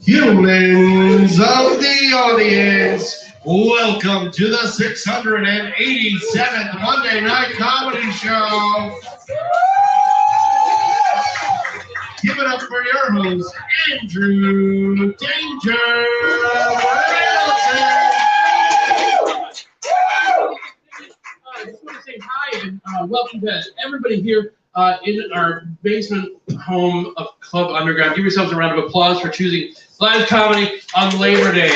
Humans of the audience, welcome to the 687th Monday Night Comedy Show. Give it up for your host, Andrew Danger Wilson. I just want to say hi and welcome to everybody here in our basement home of Club Underground. Give yourselves a round of applause for choosing live comedy on Labor Day.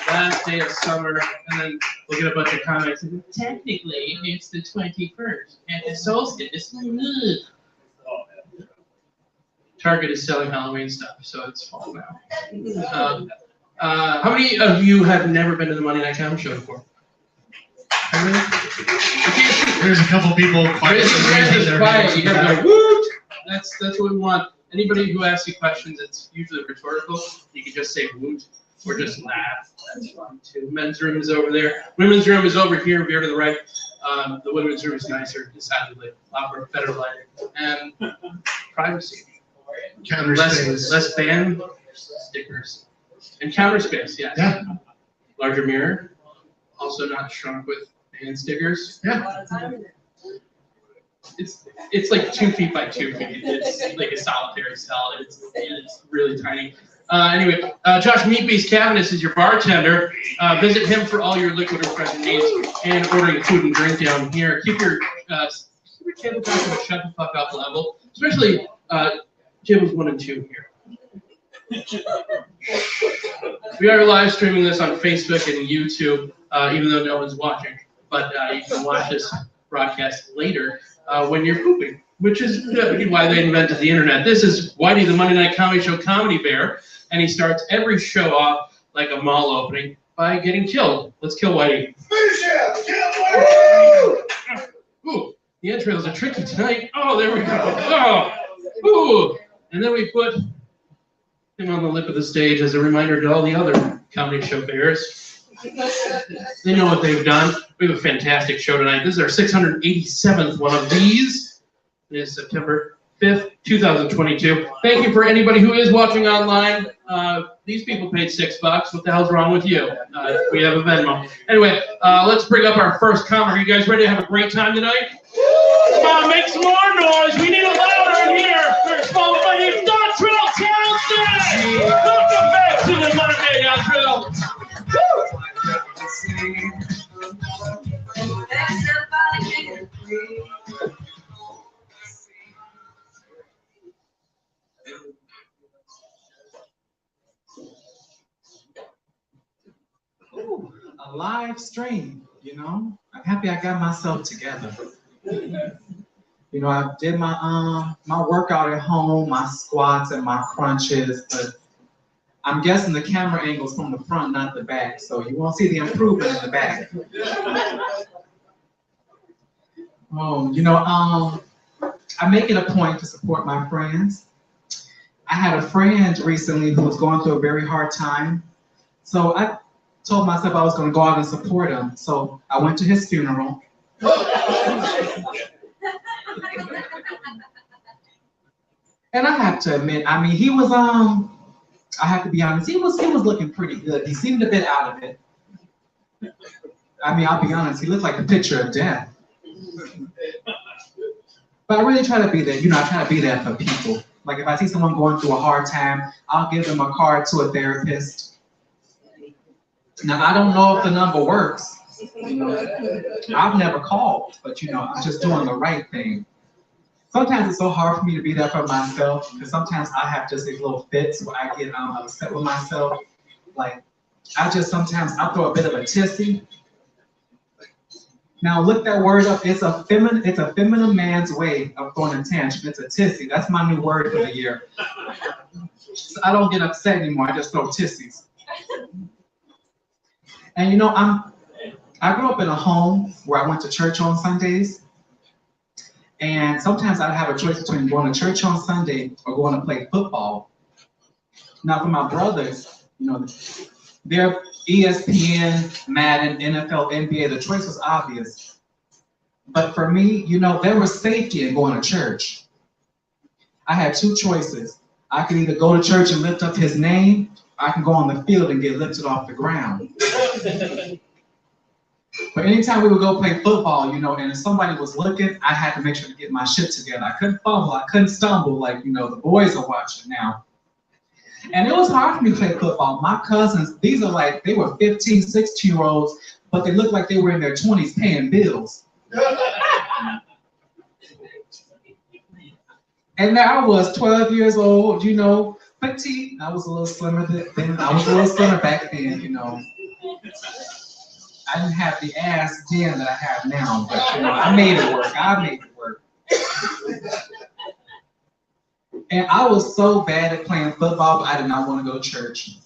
Last day of summer, and then we'll get a bunch of comics. Technically, it's the 21st, and the solstice. Target is selling Halloween stuff, so it's fall now. How many of you have never been to the Monday Night Comedy Show before? There's a couple people quiet. Quiet. You gotta go, woot! That's what we want. Anybody who asks you questions, it's usually rhetorical. You can just say woot or just laugh. That's fun too. Men's room is over there. Women's room is over here, to the right. The women's room is nicer, decidedly. A lot more better lighting and privacy. Counter space. Less band stickers. And counter space, yes. Yeah. Larger mirror. Also not shrunk with band stickers. Yeah. It's like 2 feet by 2 feet. It's like a solitary cell. It's really tiny. Anyway, Josh Meatbeast Cavanis is your bartender. Visit him for all your liquid refreshment needs and ordering food and drink down here. Keep your table talk at a shut the fuck up level, especially tables 1 and 2 here. We are live streaming this on Facebook and YouTube, even though no one's watching. But you can watch this broadcast later when you're pooping, which is why they invented the internet. This is Whitey, the Monday Night Comedy Show comedy bear, and he starts every show off like a mall opening by getting killed. Let's kill Whitey. Ooh, the entrails are tricky tonight. Oh, there we go. Oh, ooh. And then we put him on the lip of the stage as a reminder to all the other comedy show bears. They know what they've done. We have a fantastic show tonight. This is our 687th one of these. It is September 5th, 2022. Thank you for anybody who is watching online. These people paid $6. What the hell's wrong with you? We have a Venmo. Anyway, let's bring up our first comic. Are you guys ready to have a great time tonight? Come on, make some more noise. We need a louder in here. We're followed by the Dontrell Townsend. Welcome back to the Monday, Dontrell. Ooh, a live stream, you know. I'm happy I got myself together. You know, I did my workout at home, my squats and my crunches, but I'm guessing the camera angle's from the front, not the back, so you won't see the improvement in the back. Oh, you know, I make it a point to support my friends. I had a friend recently who was going through a very hard time, so I told myself I was going to go out and support him. So I went to his funeral. And I have to admit, I mean, he was, I have to be honest, he was looking pretty good. He seemed a bit out of it. I mean, I'll be honest, he looked like the picture of death. But I really try to be there. I try to be there for people. Like if I see someone going through a hard time, I'll give them a card to a therapist. Now, I don't know if the number works. I've never called, but I'm just doing the right thing. Sometimes it's so hard for me to be there for myself because sometimes I have just these little fits where I get upset with myself. Like sometimes I throw a bit of a tissy. Now look that word up. It's a feminine man's way of throwing a tantrum. It's a tissy. That's my new word for the year. So I don't get upset anymore. I just throw tissies. And I grew up in a home where I went to church on Sundays. And sometimes I'd have a choice between going to church on Sunday or going to play football. Now for my brothers, they're ESPN, Madden, NFL, NBA, the choice was obvious. But for me, there was safety in going to church. I had two choices. I could either go to church and lift up his name, or I can go on the field and get lifted off the ground. But anytime we would go play football, and if somebody was looking, I had to make sure to get my shit together. I couldn't fumble, I couldn't stumble like, the boys are watching now. And it was hard for me to play football. My cousins, they were 15, 16-year-olds, but they looked like they were in their 20s paying bills. And now I was 12 years old, petite. I was a little slimmer then. I was a little slimmer back then, I didn't have the ass then that I have now, but I made it work. And I was so bad at playing football, but I did not want to go to church.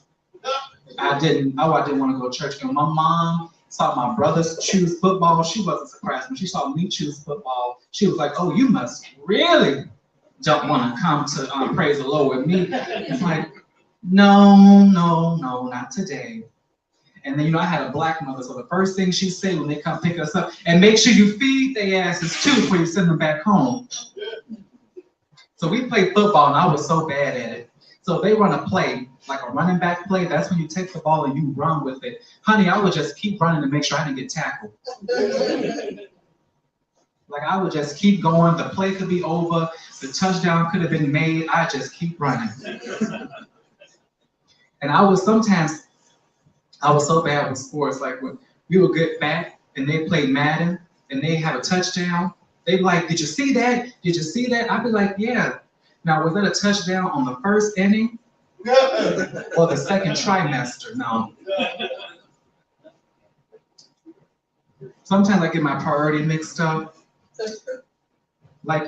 I didn't want to go to church. My mom saw my brothers choose football. She wasn't surprised when she saw me choose football. She was like, "Oh, you must really don't want to come to praise the Lord with me." It's like, no, not today. And then, I had a black mother, so the first thing she said when they come pick us up, and make sure you feed their asses too before you send them back home. So we played football, and I was so bad at it. So if they run a play, like a running back play, that's when you take the ball and you run with it. Honey, I would just keep running to make sure I didn't get tackled. Like I would just keep going. The play could be over. The touchdown could have been made. I just keep running. And I was so bad with sports. Like when we would get back and they played Madden and they have a touchdown, they'd be like, "Did you see that? Did you see that?" I'd be like, "Yeah." Now, was that a touchdown on the first inning or the second trimester? No. Sometimes I get my priority mixed up. Like,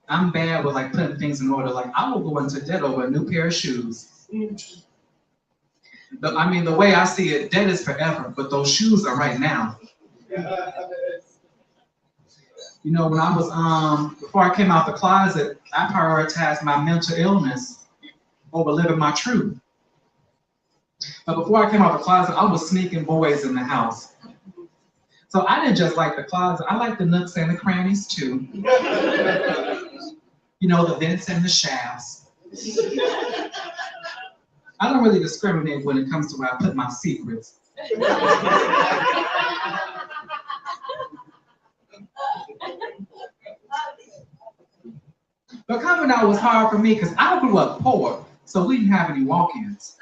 I'm bad with like putting things in order. Like I will go into debt over a new pair of shoes. The way I see it, debt is forever, but those shoes are right now. When I was, before I came out the closet, I prioritized my mental illness over living my truth. But before I came out the closet, I was sneaking boys in the house. So I didn't just like the closet, I like the nooks and the crannies too. The vents and the shafts. I don't really discriminate when it comes to where I put my secrets. But coming out was hard for me because I grew up poor, so we didn't have any walk-ins.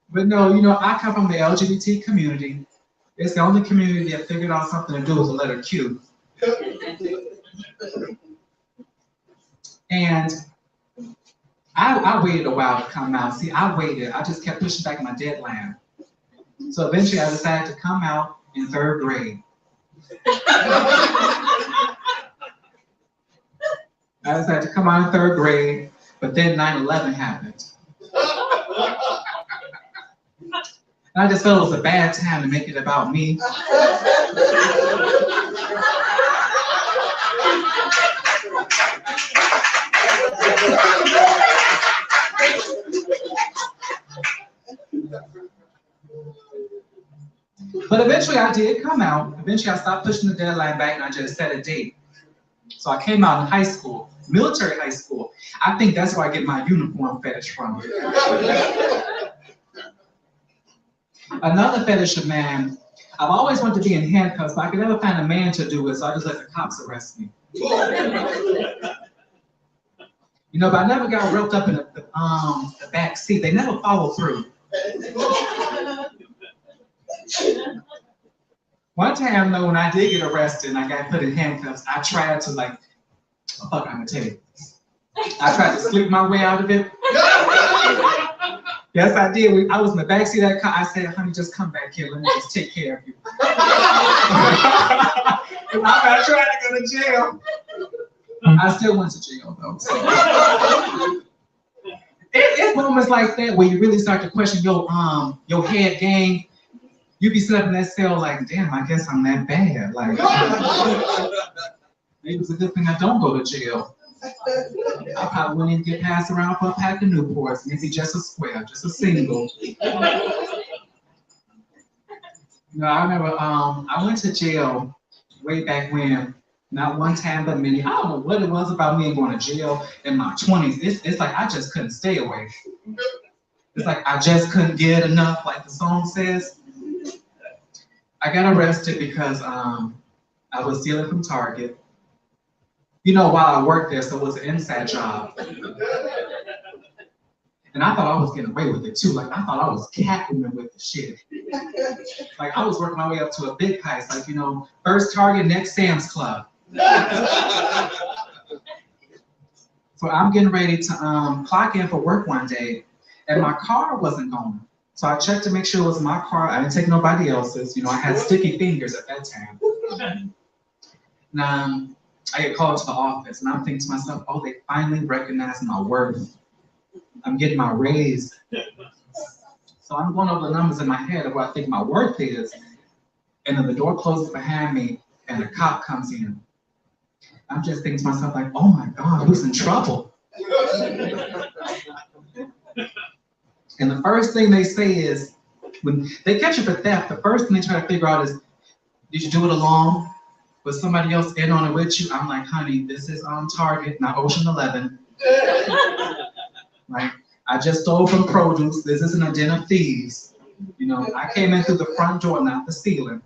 But no, I come from the LGBT community. It's the only community that figured out something to do with the letter Q. And I waited a while to come out. See, I waited. I just kept pushing back my deadline. So eventually I decided to come out in 3rd grade. I decided to come out in 3rd grade, but then 9/11 happened. And I just felt it was a bad time to make it about me. But eventually I did come out. Eventually I stopped pushing the deadline back and I just set a date. So I came out in high school, military high school. I think that's where I get my uniform fetish from. Another fetish of man. I've always wanted to be in handcuffs, but I could never find a man to do it, so I just let the cops arrest me. You know, but I never got roped up in the back seat. They never followed through. One time, though, when I did get arrested and I got put in handcuffs, I tried to I'm gonna tell you. I tried to sleep my way out of it. Yes, I did. I was in the backseat of that car. I said, honey, just come back here. Let me just take care of you. I tried to go to jail. I still went to jail, though. So. It's moments like that where you really start to question your head game. You be sitting in that cell like, damn, I guess I'm that bad. Like, maybe it's a good thing I don't go to jail. I probably wouldn't even get passed around for a pack of Newports, maybe just a square, just a single. No, I remember I went to jail way back when, not one time but many. I don't know what it was about me going to jail in my 20s. It's like I just couldn't stay away. It's like I just couldn't get enough, like the song says. I got arrested because I was stealing from Target. You know, while I worked there, so it was an inside job. And I thought I was getting away with it too. Like I thought I was Catwoman with the shit. Like I was working my way up to a big heist. Like, you know, first Target, next Sam's Club. So I'm getting ready to clock in for work one day, and my car wasn't going. So I checked to make sure it was my car. I didn't take nobody else's. You know, I had sticky fingers at that time. Now, I get called to the office, and I'm thinking to myself, oh, they finally recognize my worth. I'm getting my raise. So I'm going over the numbers in my head of what I think my worth is. And then the door closes behind me, and a cop comes in. I'm just thinking to myself, like, oh my God, who's in trouble? And the first thing they say is, when they catch you for theft, the first thing they try to figure out is, did you do it alone? Was somebody else in on it with you? I'm like, honey, this is on Target, not Ocean 11. Right? I just stole from produce. This isn't a den of thieves. You know, I came in through the front door, not the ceiling.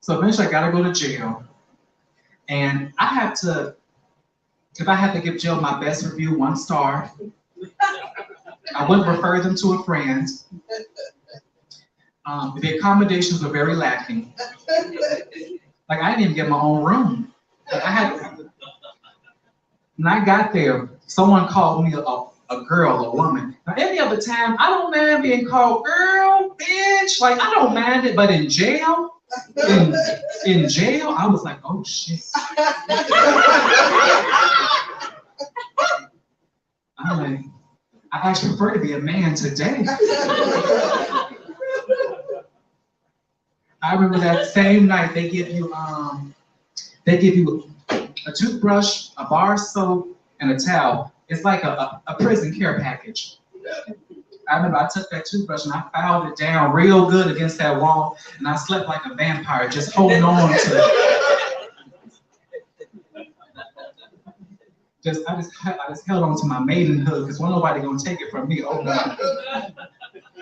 So eventually I gotta go to jail. And I have to, if I had to give jail my best review, 1 star, I wouldn't refer them to a friend. The accommodations were very lacking. Like I didn't even get my own room. Like when I got there, someone called me a girl, a woman. Now any other time, I don't mind being called girl, bitch. Like I don't mind it, but in jail, in jail, I was like, oh shit. I'm like, I actually prefer to be a man today. I remember that same night they give you a toothbrush, a bar of soap, and a towel. It's like a prison care package. I remember I took that toothbrush and I filed it down real good against that wall, and I slept like a vampire, just holding on to it. I just held on to my maidenhood because wasn't nobody gonna take it from me. Oh no.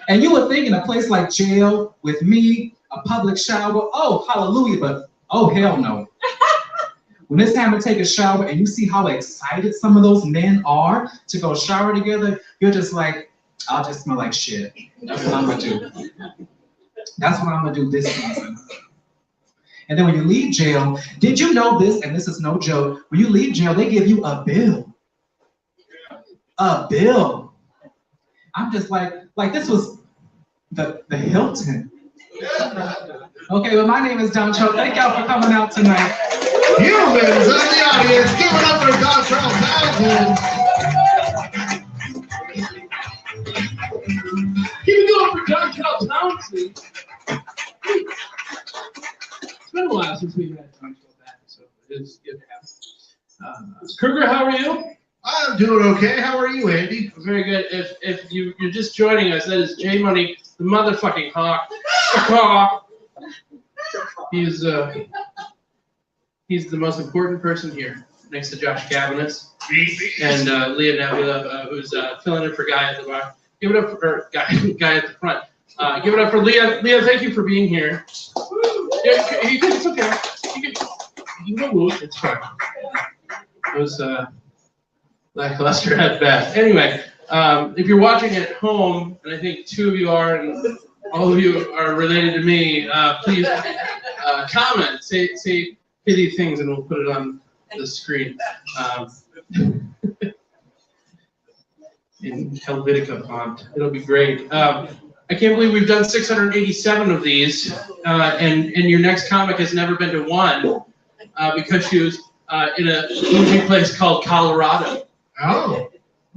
And you would think in a place like jail with me, a public shower, oh hallelujah, but oh hell no. When it's time to take a shower and you see how excited some of those men are to go shower together, you're just like, I'll just smell like shit. That's what I'm gonna do. That's what I'm gonna do this season. And then when you leave jail, did you know this, and this is no joke, when you leave jail, they give you a bill. A bill. I'm just like this was the Hilton. Okay, well, my name is Don Cho. Thank y'all for coming out tonight. Humans in the audience, give it up for Don Charles Townsend. Keep it going for John Charles Townsend. It's been a while since we've had John Charles back, so it is good to have him. Kruger, how are you? I'm doing okay. How are you, Andy? Very good. If you're just joining us, that is J Money, the motherfucking hawk. He's the most important person here, next to Josh Cabinets and Leah Nebula, who's filling in for Guy at the bar. Give it up for guy at the front. Give it up for Leah. Leah, thank you for being here. Yeah, it's okay. You can move. It's fine. It was lackluster at best. Anyway, if you're watching at home, and I think 2 of you are, and all of you are related to me, please comment, say pithy things, and we'll put it on the screen. In Helvetica font. It'll be great. I can't believe we've done 687 of these, and your next comic has never been to one, because she was in a movie place called Colorado. Oh.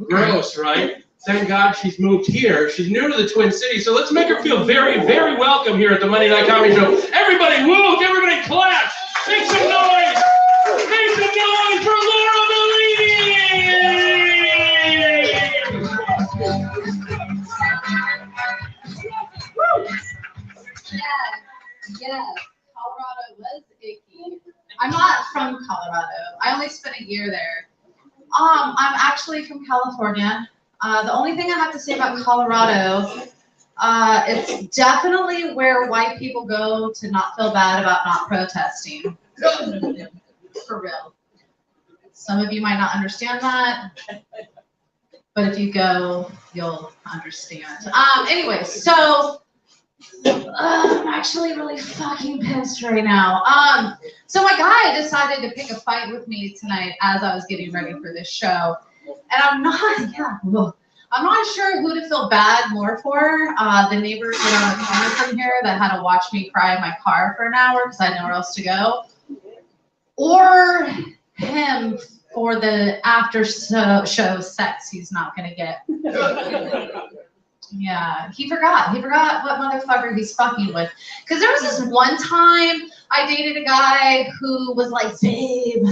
Gross, right? Thank God she's moved here. She's new to the Twin Cities, so let's make her feel very, very welcome here at the Monday Night Comedy Show. Everybody woo! Everybody clap! Make some noise! Make some noise for Laura Bellini! Yeah, Colorado was icky. I'm not from Colorado. I only spent a year there. I'm actually from California. The only thing I have to say about Colorado, it's definitely where white people go to not feel bad about not protesting. For real. Some of you might not understand that, but if you go, you'll understand. Anyway, so I'm actually really fucking pissed right now. So my guy decided to pick a fight with me tonight as I was getting ready for this show. And I'm not sure who to feel bad more for. The neighbors around the corner from here that had to watch me cry in my car for an hour because I had nowhere else to go. Or him for the after show sex he's not gonna get. Yeah, he forgot what motherfucker he's fucking with. Because there was this one time I dated a guy who was like, babe,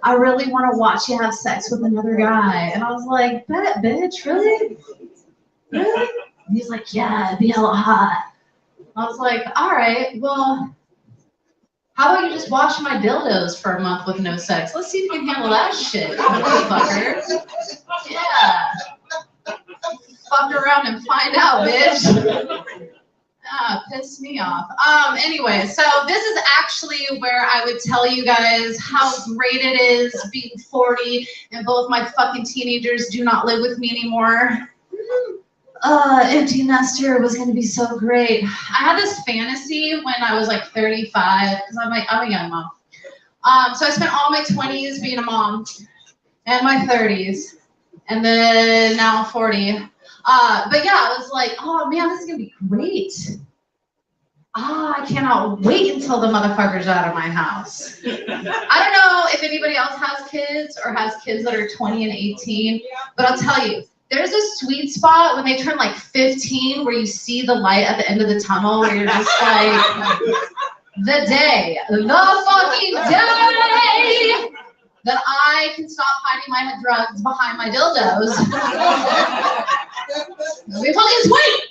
I really want to watch you have sex with another guy. And I was like, bet, bitch, really? Really? And he's like, yeah, it'd be hella hot. I was like, all right, well, how about you just watch my dildos for a month with no sex? Let's see if you can handle that shit, motherfucker. Yeah. Fuck around and find out, bitch. Pissed me off. Anyway, so this is actually where I would tell you guys how great it is being 40 and both my fucking teenagers do not live with me anymore. Empty nester was gonna be so great. I had this fantasy when I was like 35, because I'm a young mom. So I spent all my 20s being a mom, and my 30s, and then now I'm 40. But yeah, I was like, oh man, this is gonna be great. I cannot wait until the motherfucker's out of my house. I don't know if anybody else has kids or has kids that are 20 and 18, but I'll tell you, there's a sweet spot when they turn like 15 where you see the light at the end of the tunnel where you're just like, the fucking day that I can stop hiding my drugs behind my dildos. We fucking sweet!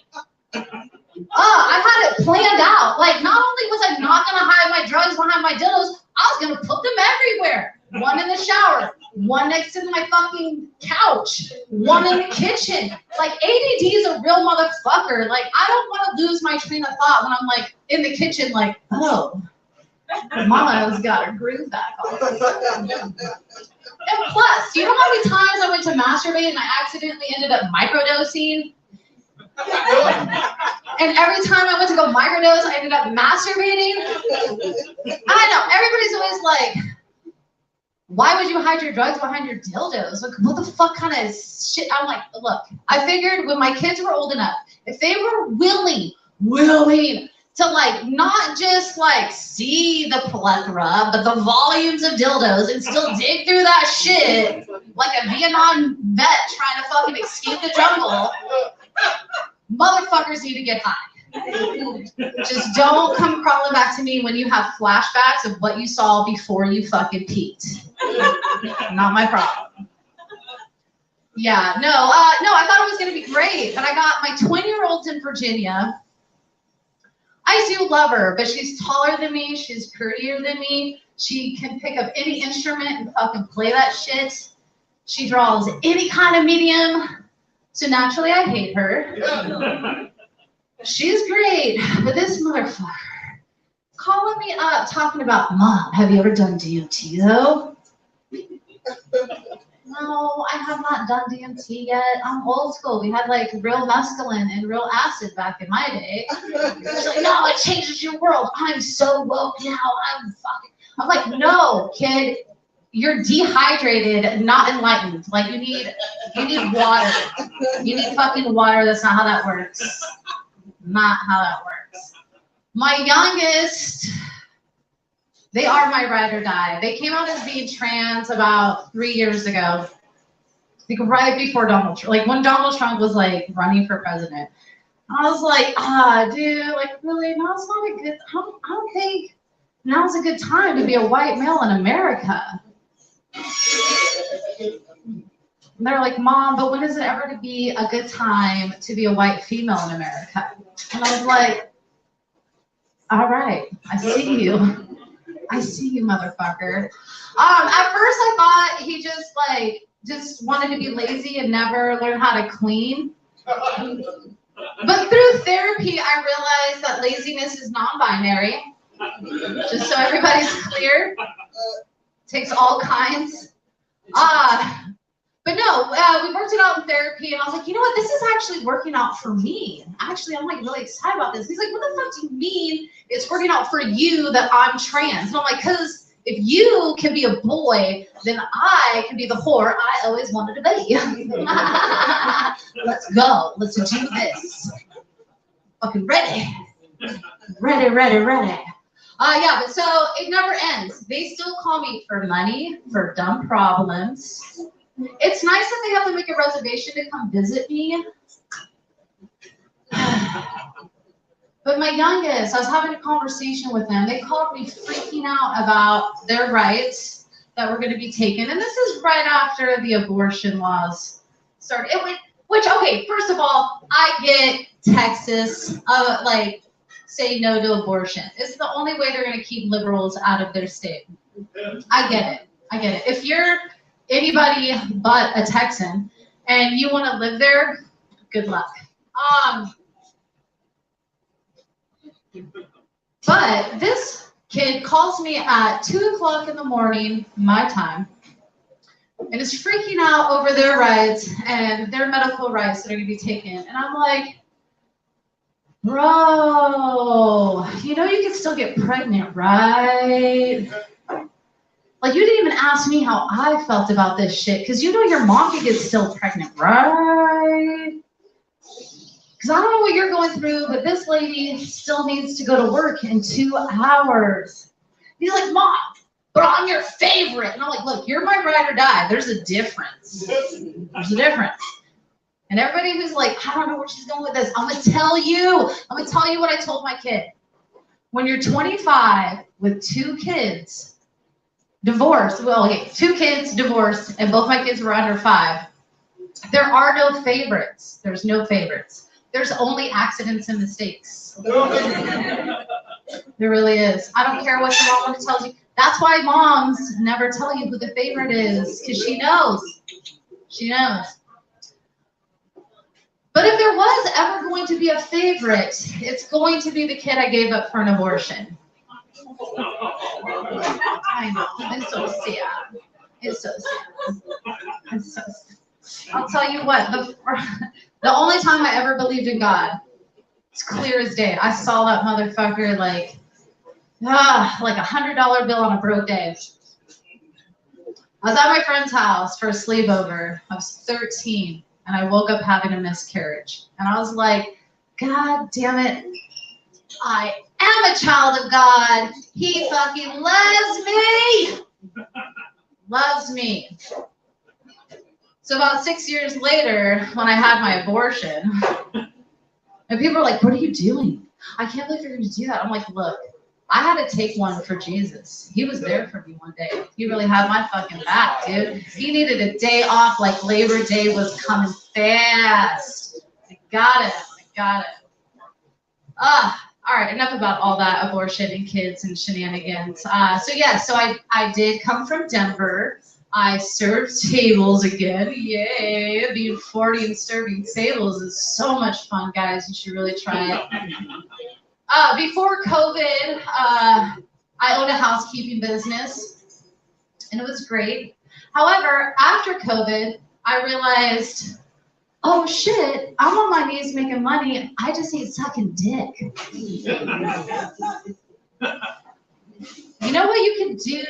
I had it planned out. Like, not only was I not gonna hide my drugs behind my dildos, I was gonna put them everywhere. One in the shower, one next to my fucking couch, one in the kitchen. Like, ADD is a real motherfucker. Like, I don't want to lose my train of thought when I'm like in the kitchen, like, oh, Mama's got her groove back on. And plus, you know how many times I went to masturbate and I accidentally ended up microdosing? And every time I went to go microdose, I ended up masturbating. I know, everybody's always like, why would you hide your drugs behind your dildos? Like, what the fuck kind of shit? I'm like, look, I figured when my kids were old enough, if they were willing to like not just like see the plethora, but the volumes of dildos and still dig through that shit like a Vietnam vet trying to fucking escape the jungle, motherfuckers need to get high. Just don't come crawling back to me when you have flashbacks of what you saw before you fucking peaked. Not my problem. Yeah, no, I thought it was gonna be great, but I got my 20-year-old's in Virginia. I do love her, but she's taller than me, she's prettier than me, she can pick up any instrument and fucking play that shit. She draws any kind of medium, so naturally I hate her. She's great, but this motherfucker calling me up talking about, Mom, have you ever done DMT though? No, I have not done DMT yet. I'm old school. We had like real mescaline and real acid back in my day. She's like, no, it changes your world. I'm so woke now. I'm like, no, kid, you're dehydrated, not enlightened. Like you need water. You need fucking water. That's not how that works. Not how that works. My youngest, they are my ride or die. They came out as being trans about 3 years ago. Like right before Donald Trump, like when Donald Trump was like running for president. I was like, dude, like really, now's not a good, I don't think now's a good time to be a white male in America. And they're like, Mom, but when is it ever to be a good time to be a white female in America? And I was like, all right, I see you. I see you, motherfucker. At first I thought he just wanted to be lazy and never learn how to clean. But through therapy, I realized that laziness is non-binary. Just so everybody's clear. Takes all kinds. But no, we worked it out in therapy, and I was like, you know what? This is actually working out for me. Actually, I'm like really excited about this. He's like, what the fuck do you mean it's working out for you that I'm trans? And I'm like, because if you can be a boy, then I can be the whore I always wanted to be. Let's go. Let's do this. Fucking ready. Ready. Yeah, but so it never ends. They still call me for money, for dumb problems. It's nice that they have to make a reservation to come visit me. But my youngest, I was having a conversation with them. They called me freaking out about their rights that were going to be taken. And this is right after the abortion laws started. Okay, first of all, I get Texas, say no to abortion. It's the only way they're going to keep liberals out of their state. I get it. If you're anybody but a Texan and you want to live there, good luck. But this kid calls me at 2:00 in the morning, my time, and is freaking out over their rights and their medical rights that are going to be taken. And I'm like, bro, you know you can still get pregnant, right? Like, you didn't even ask me how I felt about this shit, because you know your mom could get still pregnant, right? Because I don't know what you're going through, but this lady still needs to go to work in 2 hours. He's like, Mom, but I'm your favorite. And I'm like, look, you're my ride or die. There's a difference. There's a difference. And everybody who's like, I don't know where she's going with this, I'm going to tell you. I'm going to tell you what I told my kid. When you're 25 with 2 kids, divorced, 2 kids divorced, and both my kids were under 5, there are no favorites. There's no favorites. There's only accidents and mistakes. There really is. I don't care what your mom tells you. That's why moms never tell you who the favorite is, because she knows. She knows. But if there was ever going to be a favorite, it's going to be the kid I gave up for an abortion. I know. It's so sad. It's so sad. It's so sad. I'll tell you what, the only time I ever believed in God, it's clear as day. I saw that motherfucker like $100 bill on a broke day. I was at my friend's house for a sleepover. I was 13, and I woke up having a miscarriage. And I was like, God damn it, I am a child of God. He fucking loves me. Loves me. So about 6 years later, when I had my abortion, and people were like, what are you doing? I can't believe you're going to do that. I'm like, look, I had to take one for Jesus. He was there for me one day. He really had my fucking back, dude. He needed a day off like Labor Day was coming fast. I got it. All right, enough about all that abortion and kids and shenanigans. So I did come from Denver. I serve tables again. Yay! Being 40 and serving tables is so much fun, guys. You should really try it. Before COVID, I owned a housekeeping business, and it was great. However, after COVID, I realized, oh shit, I'm on my knees making money. I just ain't sucking dick. You know what you can do?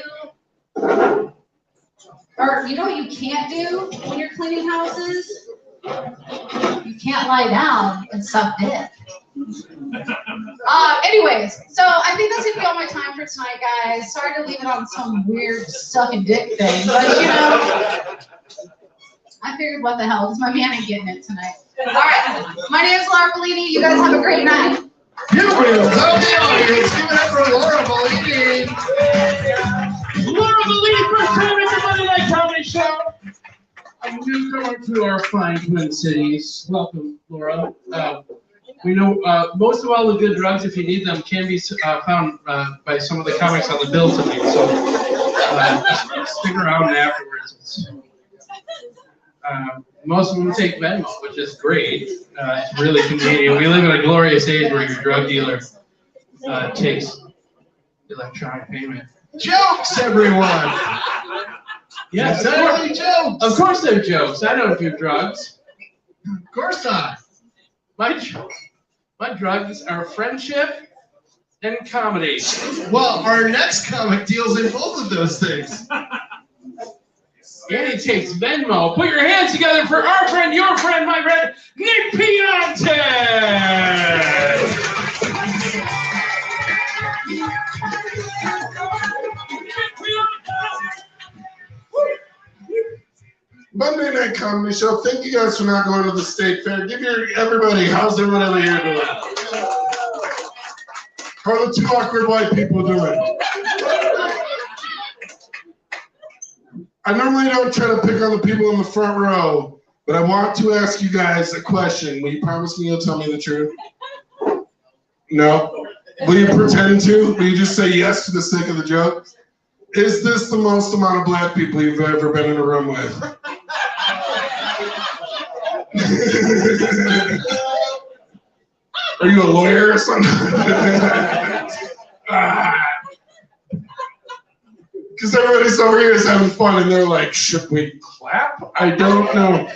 Or you know what you can't do when you're cleaning houses? You can't lie down and suck dick. Anyways, so I think that's gonna be all my time for tonight, guys. Sorry to leave it on some weird sucking dick thing, but you know, I figured what the hell, because my man ain't getting it tonight. All right, my name is Laura Bellini. You guys have a great night. You will help the audience. Give it up for Laura Bellini. Laura Bellini, first time at the Monday Night Comedy Show. A newcomer to our fine Twin Cities. Welcome, Laura. We know most of all the good drugs, if you need them, can be found by some of the comics on the bill tonight. So stick around afterwards. Most of them take Venmo, which is great. It's really convenient. We live in a glorious age where your drug dealer takes electronic payment. Jokes, everyone. Yes, Jokes. of course they're jokes. I don't do drugs. Of course not. My drugs are friendship and comedy. Well, our next comic deals in both of those things. And he takes Venmo. Put your hands together for our friend, your friend, my friend, Nick Piante. Monday Night Comedy Show. Thank you guys for not going to the state fair. Give everybody, how's everybody here doing? How are the two awkward white people doing? I normally don't try to pick on the people in the front row, but I want to ask you guys a question. Will you promise me you'll tell me the truth? No? Will you pretend to? Will you just say yes for the sake of the joke? Is this the most amount of black people you've ever been in a room with? Are you a lawyer or something? Because everybody's over here is having fun and they're like, should we clap? I don't know.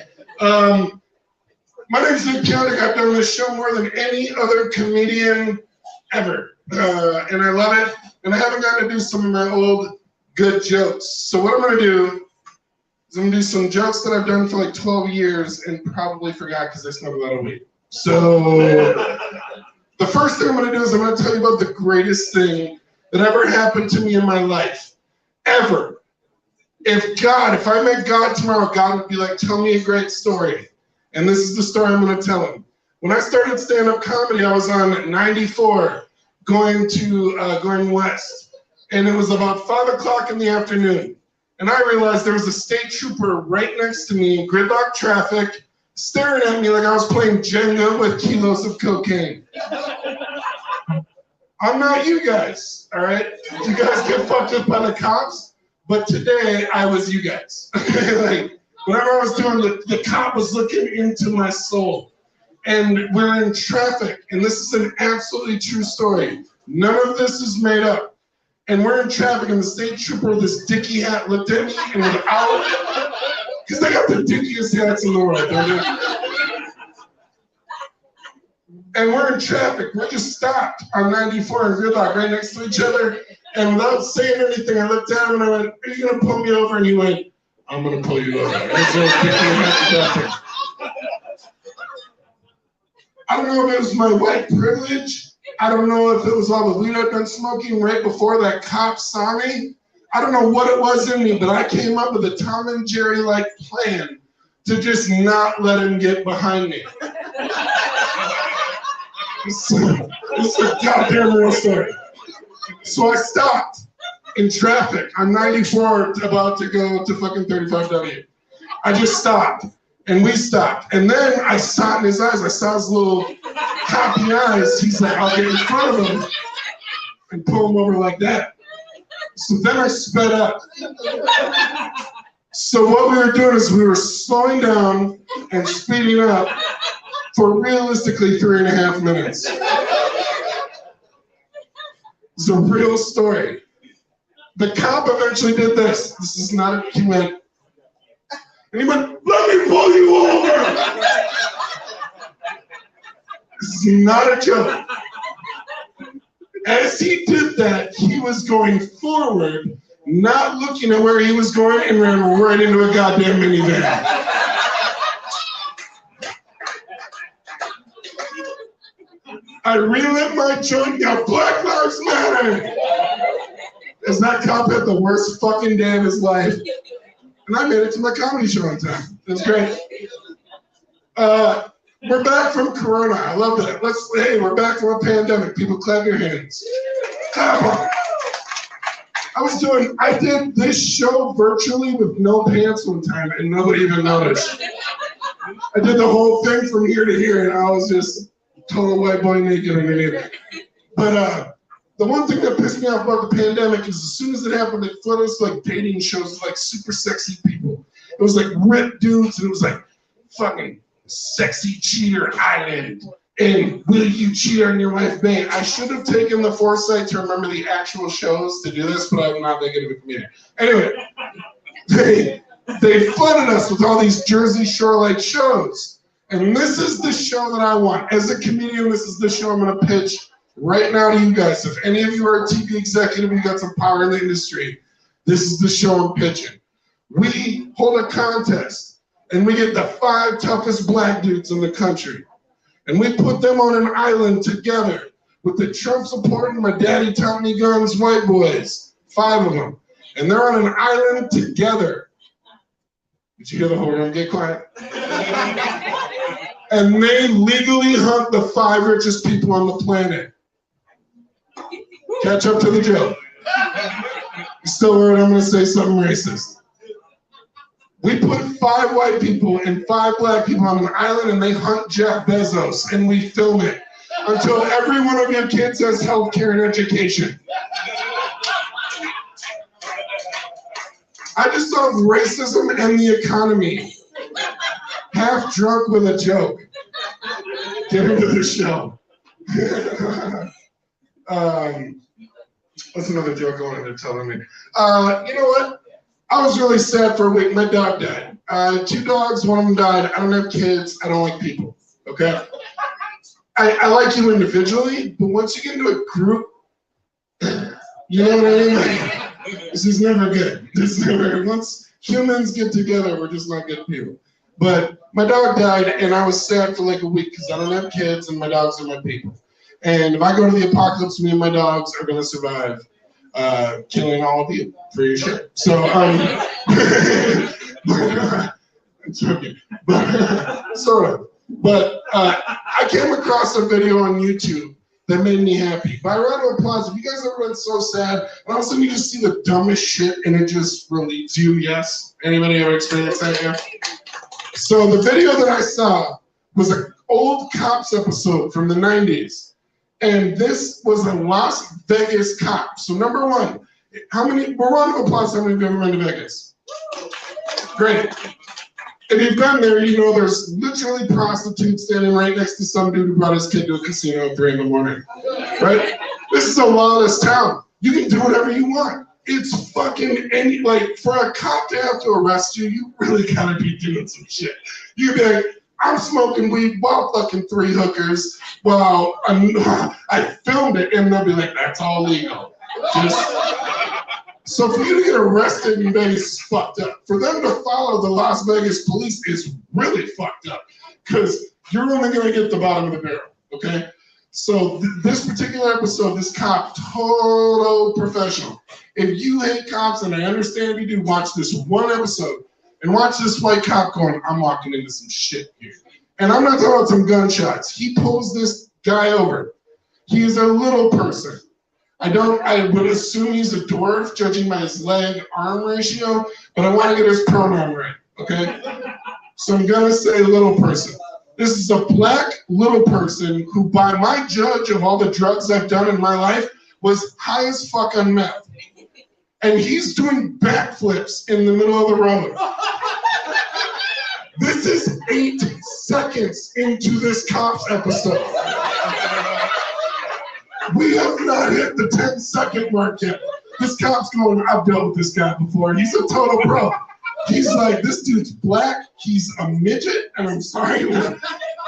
My name's Nick Piante. I've done this show more than any other comedian ever. And I love it. And I haven't gotten to do some of my old good jokes. So what I'm going to do is I'm going to do some jokes that I've done for like 12 years and probably forgot because I smoked a lot of weed. So the first thing I'm going to do is I'm going to tell you about the greatest thing that ever happened to me in my life. Ever. If I met God tomorrow, God would be like, tell me a great story. And this is the story I'm going to tell him. When I started stand-up comedy, I was on 94 going west. And it was about 5 o'clock in the afternoon. And I realized there was a state trooper right next to me in gridlock traffic, staring at me like I was playing Jenga with kilos of cocaine. I'm not you guys, all right? You guys get fucked up by the cops, but today I was you guys. Like, whatever I was doing, the cop was looking into my soul. And we're in traffic, and this is an absolutely true story. None of this is made up. And we're in traffic, and the state trooper with this dicky hat looked at me and was out, because they got the dickiest hats in the world, don't they? And we're in traffic. We just stopped on 94 and gridlock right next to each other. And without saying anything, I looked at him and I went, are you going to pull me over? And he went, I'm going to pull you over. And so I don't know if it was my white privilege. I don't know if it was all the weed I'd been smoking right before that cop saw me. I don't know what it was in me, but I came up with a Tom and Jerry-like plan to just not let him get behind me. This is a goddamn real story. So I stopped in traffic. I'm 94, about to go to fucking 35W. I just stopped, and we stopped. And then I saw it in his eyes. I saw his little happy eyes. He's like, I'll get in front of him and pull him over like that. So then I sped up. So what we were doing is we were slowing down and speeding up for realistically 3.5 minutes. It's a real story. The cop eventually did this. This is not a, he went, and he went, let me pull you over. This is not a joke. As he did that, he was going forward, not looking at where he was going, and ran right into a goddamn minivan. I relit my joint, yelled, Black Lives Matter! As that cop had the worst fucking day of his life. And I made it to my comedy show on time. It was great. We're back from Corona. I love that. Hey, we're back from a pandemic. People clap your hands. Clap on. I did this show virtually with no pants one time and nobody even noticed. I did the whole thing from here to here and I was just total white boy naked underneath. But the one thing that pissed me off about the pandemic is as soon as it happened, it flooded us like dating shows with like super sexy people. It was like ripped dudes and it was like fucking Sexy Cheater Island and Will You Cheat on Your Wife Bang. I should have taken the foresight to remember the actual shows to do this, but I'm not that good of a comedian. Anyway, they flooded us with all these Jersey Shore-like shows. And this is the show that I want. As a comedian, this is the show I'm gonna pitch right now to you guys. If any of you are a TV executive, you got some power in the industry, this is the show I'm pitching. We hold a contest. And we get the 5 toughest black dudes in the country. And we put them on an island together with the Trump supporting my daddy Tommy Guns white boys, 5 of them. And they're on an island together. Did you hear the whole room get quiet? And they legally hunt the 5 richest people on the planet. Catch up to the joke. You still worried I'm gonna say something racist. We put 5 white people and 5 black people on an island and they hunt Jeff Bezos and we film it until every one of your kids has health care and education. I just love racism and the economy. Half drunk with a joke. Get into the show. What's another joke I wanted to tell me? You know what? I was really sad for a week. My dog died. 2 dogs, one of them died. I don't have kids. I don't like people. Okay? I like you individually, but once you get into a group, you know what I mean? Like, this is never good. Once humans get together, we're just not good people. But my dog died, and I was sad for like a week because I don't have kids, and my dogs are my people. And if I go to the apocalypse, me and my dogs are going to survive. Killing all of you for your shit. So, I'm joking, but sort of. But I came across a video on YouTube that made me happy. By round of applause, have you guys ever been so sad, and all of a sudden you just see the dumbest shit and it just relieves you? Yes? Anybody ever experienced that here? So the video that I saw was an old Cops episode from the 90s. And this was a Las Vegas cop. So number 1, round of applause, how many of you have ever been to Vegas? Great. If you've been there, you know there's literally prostitutes standing right next to some dude who brought his kid to a casino at 3 in the morning, right? This is a lawless town. You can do whatever you want. It's fucking, like, for a cop to have to arrest you, you really gotta be doing some shit. You'd be like, I'm smoking weed while fucking 3 hookers while I filmed it, and they'll be like, that's all legal. So for you to get arrested in Vegas is fucked up. For them to follow the Las Vegas police is really fucked up because you're only gonna get the bottom of the barrel, okay? So this particular episode, this cop, total professional. If you hate cops, and I understand if you do, watch this one episode. And watch this white cop going, I'm walking into some shit here. And I'm not talking about some gunshots. He pulls this guy over. He is a little person. I would assume he's a dwarf, judging by his leg-arm ratio, but I want to get his pronoun right, okay? So I'm gonna say little person. This is a black little person who, by my judge of all the drugs I've done in my life, was high as fuck on meth. and he's doing backflips in the middle of the road. This is 8 seconds into this Cops episode. We have not hit the 10-second mark yet. This cop's going, I've dealt with this guy before. He's a total pro. He's like, this dude's black, he's a midget, and I'm sorry, man.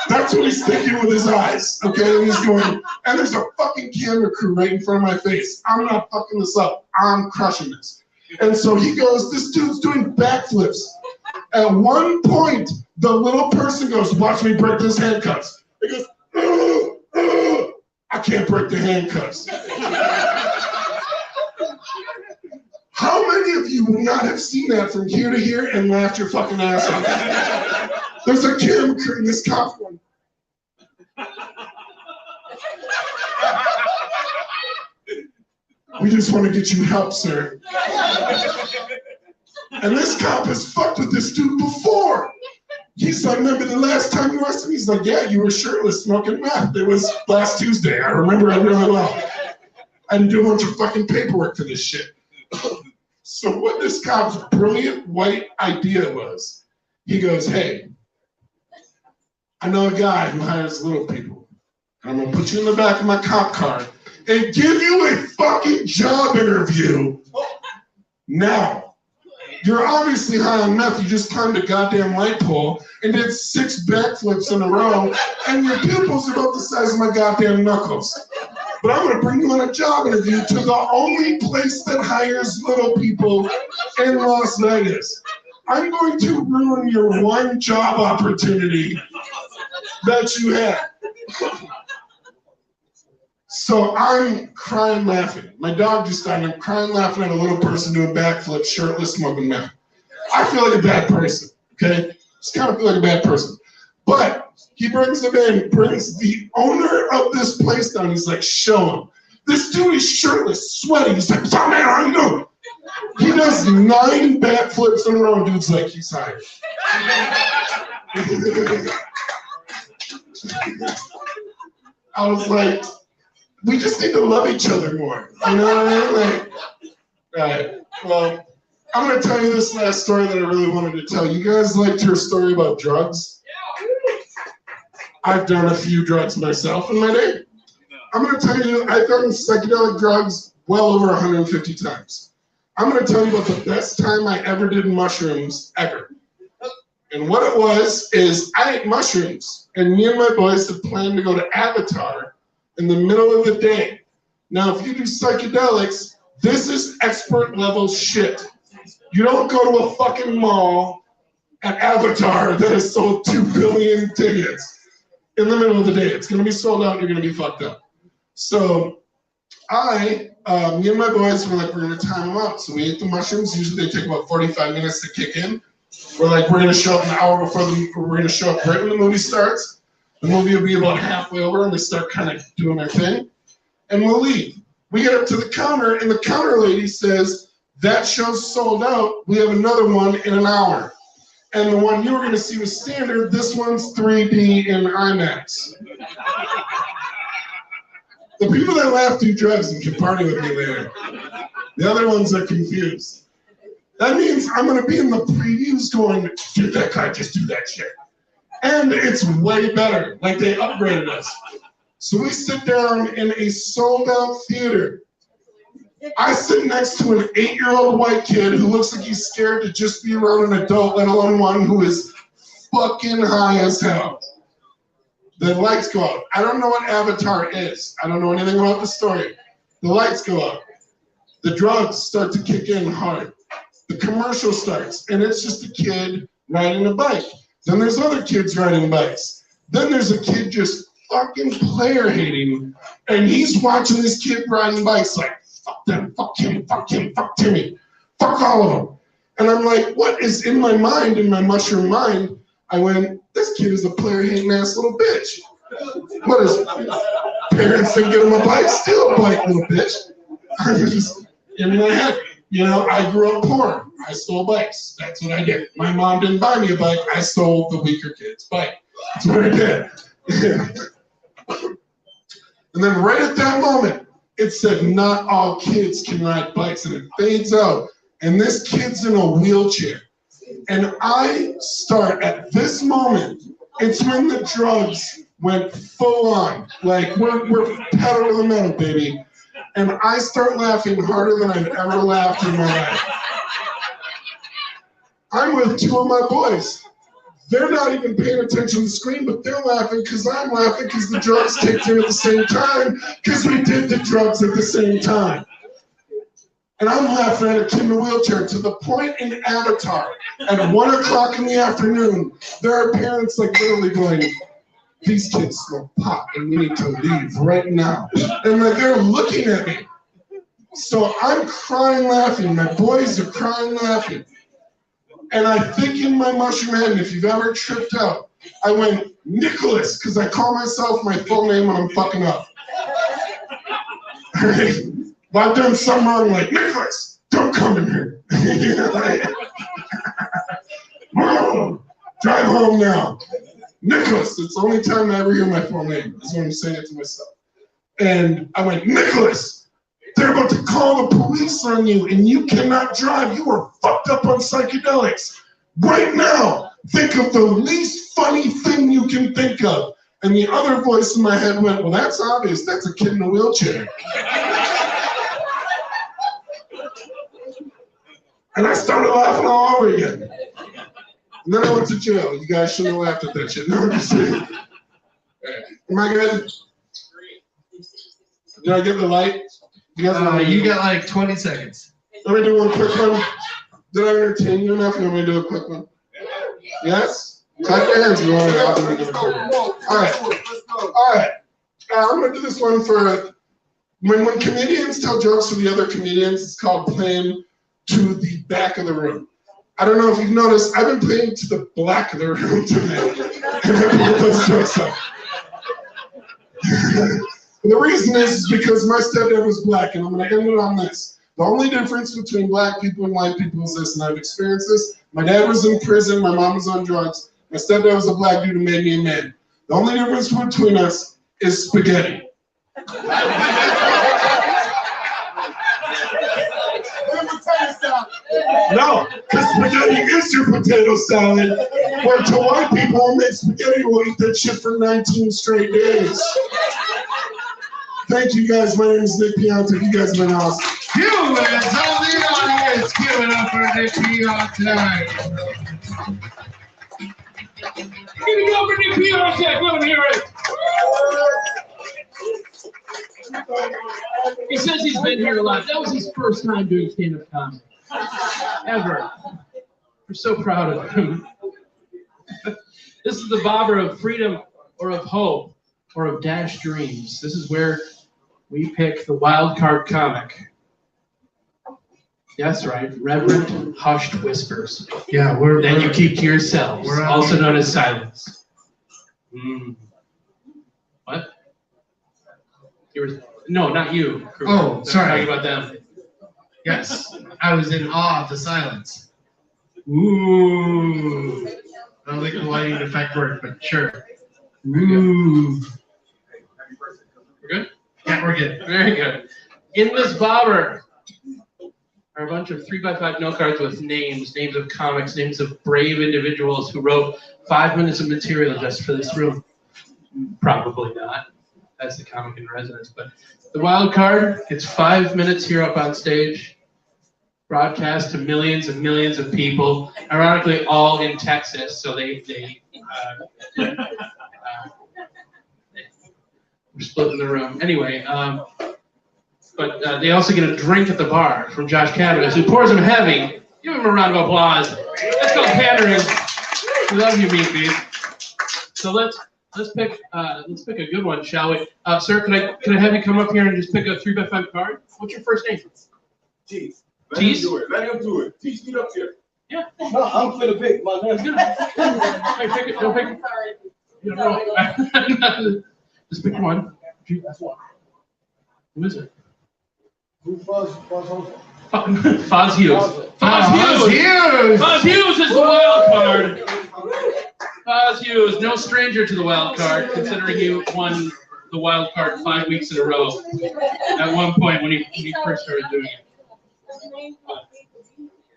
That's what he's thinking with his eyes, okay? And he's going, and there's a fucking camera crew right in front of my face. I'm not fucking this up. I'm crushing this. And so he goes, this dude's doing backflips. At one point, the little person goes, watch me break those handcuffs. He goes, I can't break the handcuffs. How many of you would not have seen that from here to here and laughed your fucking ass off? There's a camera crew in this cop one. We just want to get you help, sir. And this cop has fucked with this dude before. He's like, remember the last time you arrested me? He's like, yeah, you were shirtless smoking meth. It was last Tuesday. I remember it really well. I had to do a bunch of fucking paperwork for this shit. So what this cop's brilliant white idea was, he goes, hey, I know a guy who hires little people. I'm gonna put you in the back of my cop car and give you a fucking job interview now. You're obviously high on meth. You just climbed a goddamn light pole and did 6 backflips in a row, and your pupils are about the size of my goddamn knuckles. But I'm gonna bring you on a job interview to the only place that hires little people in Las Vegas. I'm going to ruin your one job opportunity that you had. So I'm crying laughing. My dog just died, and I'm crying laughing at a little person doing backflips, shirtless, smoking meth. I feel like a bad person, okay? Just kind of feel like a bad person. But he brings them in, brings the owner of this place down. He's like, show him. This dude is shirtless, sweaty. He's like, what's up, man? How you doing? He does 9 backflips in a row. Dude's like, he's hired. I was like, we just need to love each other more. You know what I mean? Like, all right. Well, I'm going to tell you this last story that I really wanted to tell. You guys liked her story about drugs? I've done a few drugs myself in my day. I'm going to tell you, I've done psychedelic drugs well over 150 times. I'm going to tell you about the best time I ever did mushrooms ever. And what it was is I ate mushrooms, and me and my boys had planned to go to Avatar in the middle of the day. Now, if you do psychedelics, this is expert level shit. You don't go to a fucking mall at Avatar that has sold 2 billion tickets in the middle of the day. It's gonna be sold out, you're gonna be fucked up. So me and my boys were like, we're gonna time them out. So we ate the mushrooms. Usually they take about 45 minutes to kick in. We're like, we're gonna show up an hour before we're gonna show up right when the movie starts. The movie will be about halfway over and they start kind of doing their thing. And we'll leave. We get up to the counter and the counter lady says, that show's sold out. We have another one in an hour. And the one you were gonna see was standard. This one's 3D in IMAX. The people that laugh do drugs and can party with me later. The other ones are confused. That means I'm gonna be in the previews going, dude, that guy just do that shit. And it's way better, like they upgraded us. So we sit down in a sold out theater. I sit next to an 8-year-old white kid who looks like he's scared to just be around an adult, let alone one who is fucking high as hell. The lights go out. I don't know what Avatar is. I don't know anything about the story. The lights go out. The drugs start to kick in hard. The commercial starts, and it's just a kid riding a bike. Then there's other kids riding bikes. Then there's a kid just fucking player hating, and he's watching this kid riding bikes like, fuck them, fuck him, fuck him, fuck Timmy, fuck all of them. And I'm like, what is in my mind, in my mushroom mind? I went, this kid is a player hating ass little bitch. What is parents didn't get him a bike, steal a bike, little bitch. I was just in my head. You know, I grew up poor. I stole bikes. That's what I did. My mom didn't buy me a bike. I stole the weaker kid's bike. That's what I did. And then right at that moment, it said, "Not all kids can ride bikes," and it fades out. And this kid's in a wheelchair. And I start at this moment, it's when the drugs went full on. Like, we're pedal to the metal, baby. And I start laughing harder than I've ever laughed in my life. I'm with two of my boys. They're not even paying attention to the screen, but they're laughing because I'm laughing because the drugs kicked in at the same time, because we did the drugs at the same time. And I'm laughing at a kid in a wheelchair to the point in Avatar, at 1 o'clock in the afternoon, there are parents like literally going, "These kids smoke pot and we need to leave right now." And like they're looking at me. So I'm crying laughing, my boys are crying laughing. And I think in my mushroom head, and if you've ever tripped out, I went, "Nicholas," because I call myself my full name when I'm fucking up. If I've done something wrong, like, "Nicholas, don't come in here." You know, like, drive home now. "Nicholas," it's the only time I ever hear my full name, is when I'm saying it to myself. And I'm like, "Nicholas, they're about to call the police on you and you cannot drive. You are fucked up on psychedelics. Right now, think of the least funny thing you can think of." And the other voice in my head went, "Well, that's obvious. That's a kid in a wheelchair." And I started laughing all over again. And then I went to jail. You guys shouldn't have laughed at that shit. No, I'm just kidding. Am I good? Did I get the light? You got like 20 seconds. Let me do one quick one. Did I entertain you enough? You want me to do a quick one? Yes? Clap your hands if you want to do a quick one. All right. All right. I'm going to do this one for when comedians tell jokes to the other comedians. It's called playing to the back of the room. I don't know if you've noticed, I've been playing to the black of the room today. And I put those jokes up. The reason is because my stepdad was black, and I'm going to end it on this. The only difference between black people and white people is this, and I've experienced this. My dad was in prison, my mom was on drugs. My stepdad was a black dude who made me a man. The only difference between us is spaghetti. No, because spaghetti is your potato salad. Where to white people who make spaghetti will eat that shit for 19 straight days. Thank you guys. My name is Nick Pianta. You guys have been awesome. Humans of the audience, give it up for Nick Pianta tonight. Give it up for Nick Pianta. Let me hear it. He says he's been here a lot. That was his first time doing stand-up comedy. Ever. We're so proud of him. This is the bobber of freedom or of hope or of dashed dreams. This is where we pick the wild card comic. That's right, reverent hushed whispers. Yeah, That you keep to yourselves, also known as silence. What? No, not you. Oh, sorry. Talking about them. Yes, I was in awe of the silence. Ooh. I don't think the lighting effect worked, but sure. Ooh. We're good? Yeah, we're good. Very good. In this bobber are a bunch of 3x5 note cards with names of comics, names of brave individuals who wrote 5 minutes of material just for this room. Probably not. That's the comic in residence. But the wild card, it's 5 minutes here up on stage, broadcast to millions and millions of people, ironically all in Texas, so we're splitting the room. Anyway, but they also get a drink at the bar from Josh Cavaniss, who pours them heavy. Give him a round of applause. Let's go pandering. We love you, Meat Beef. So let's pick a good one, shall we? Sir, can I have you come up here and just pick a 3x5 card? What's your first name? Tease. Tease? Let him do it. Tease, get up here. Yeah. No, I'm finna pick my name. Hey, pick it. Don't pick it. You don't know. Just pick one. That's one. Who is it? Who Fuzz Hughes? Foz Hughes. Foz Hughes is the wild card. Foz Hughes, no stranger to the wild card, considering you won the wild card 5 weeks in a row at one point when he first started doing it.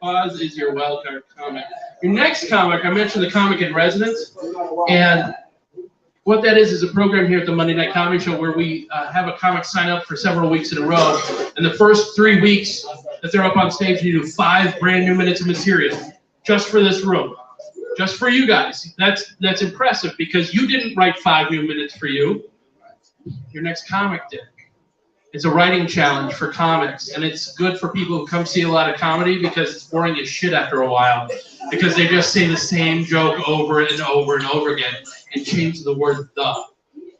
Oz is your wild card comic. Your next comic, I mentioned the comic in residence, and what that is a program here at the Monday Night Comedy Show where we have a comic sign up for several weeks in a row. And the first 3 weeks that they're up on stage, you do 5 brand new minutes of material just for this room, just for you guys. That's impressive because you didn't write 5 new minutes for you. Your next comic did. It's a writing challenge for comics, and it's good for people who come see a lot of comedy because it's boring as shit after a while because they just say the same joke over and over and over again and change the word "the,"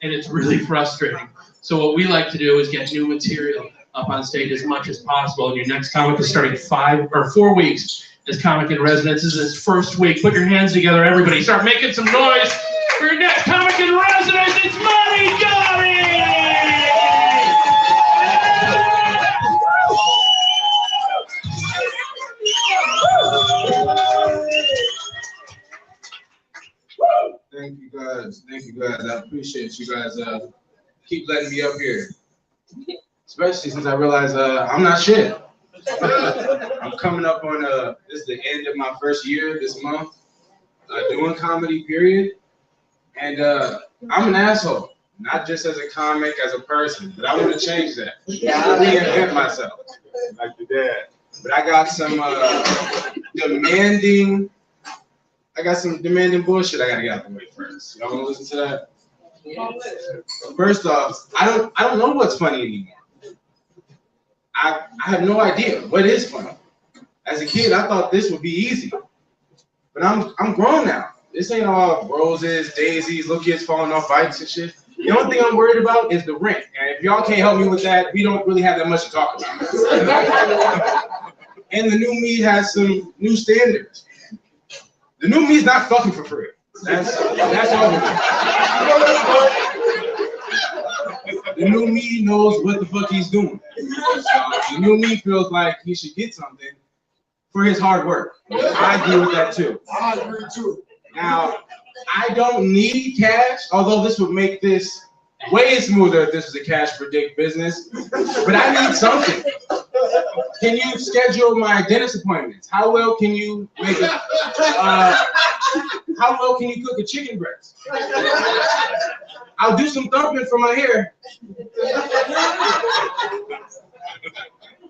and it's really frustrating. So what we like to do is get new material up on stage as much as possible, and your next comic is starting 5 or 4 weeks as comic in residence. This is his first week. Put your hands together, everybody. Start making some noise for your next comic in residence. It's Money Johnny! Thank you guys. I appreciate you guys keep letting me up here. Especially since I realize I'm not shit. I'm coming up on this is the end of my first year this month doing comedy, period. And I'm an asshole, not just as a comic, as a person, but I want to change that. Reinvent myself. Like your dad. But I got some demanding bullshit I gotta get out the way first. Y'all wanna listen to that? First off, I don't know what's funny anymore. I have no idea what is funny. As a kid, I thought this would be easy. But I'm grown now. This ain't all roses, daisies, little kids falling off bikes and shit. The only thing I'm worried about is the rent. And if y'all can't help me with that, we don't really have that much to talk about. And the new me has some new standards. The new me's not fucking for free. That's all. The new me knows what the fuck he's doing. The new me feels like he should get something for his hard work. I agree with that too. I agree too. Now, I don't need cash, although this would make this way smoother if this was a cash for dick business. But I need something. Can you schedule my dentist appointments? How well can you make a how well can you cook a chicken breast? I'll do some thumping for my hair.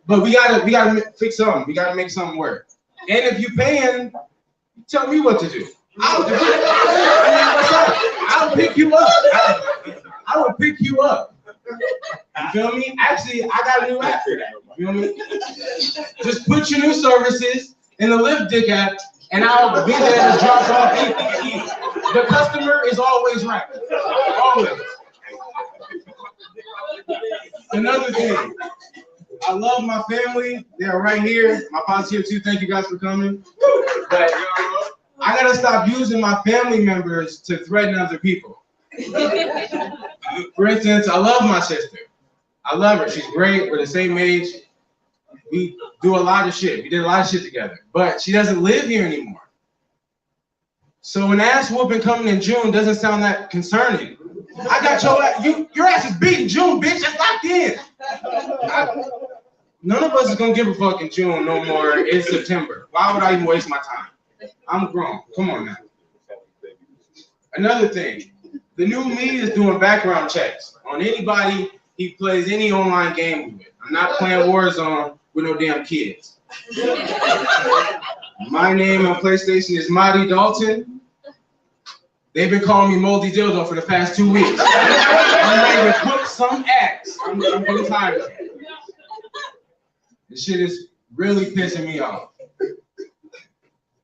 But we gotta fix something. We gotta make something work. And if you're paying, tell me what to do. I'll do it. I'll pick you up. I will pick you up. You feel me? Actually, I got a new app for that. You feel me? Just put your new services in the Lyft Dick app, and I'll be there to drop off anything you need. The customer is always right. Always. Another thing, I love my family. They're right here. My pop's here too. Thank you guys for coming. But I gotta stop using my family members to threaten other people. For instance, I love my sister. I love her. She's great. We're the same age. We do a lot of shit. We did a lot of shit together. But she doesn't live here anymore. So an ass whooping coming in June doesn't sound that concerning. I got your ass. Your ass is beat in June, bitch. That's locked in. None of us is gonna give a fuck in June no more. It's September. Why would I even waste my time? I'm grown. Come on now. Another thing. The new me is doing background checks on anybody he plays any online game with. I'm not playing Warzone with no damn kids. My name on PlayStation is Marty Dalton. They've been calling me Moldy Dildo for the past 2 weeks. I'm ready to cook some ass. I'm getting tired of it. This shit is really pissing me off.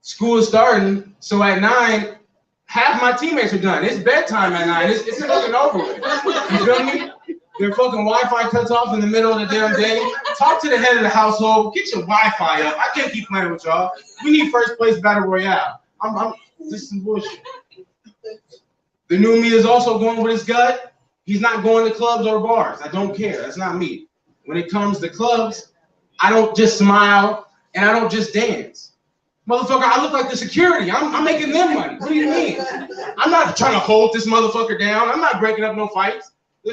School is starting, so at 9, half my teammates are done. It's bedtime at 9. It's fucking over with. You feel me? Their fucking Wi-Fi cuts off in the middle of the damn day. Talk to the head of the household. Get your Wi-Fi up. I can't keep playing with y'all. We need first place battle royale. This is some bullshit. The new me is also going with his gut. He's not going to clubs or bars. I don't care. That's not me. When it comes to clubs, I don't just smile and I don't just dance. Motherfucker, I look like the security. I'm making them money. What do you mean? I'm not trying to hold this motherfucker down. I'm not breaking up no fights.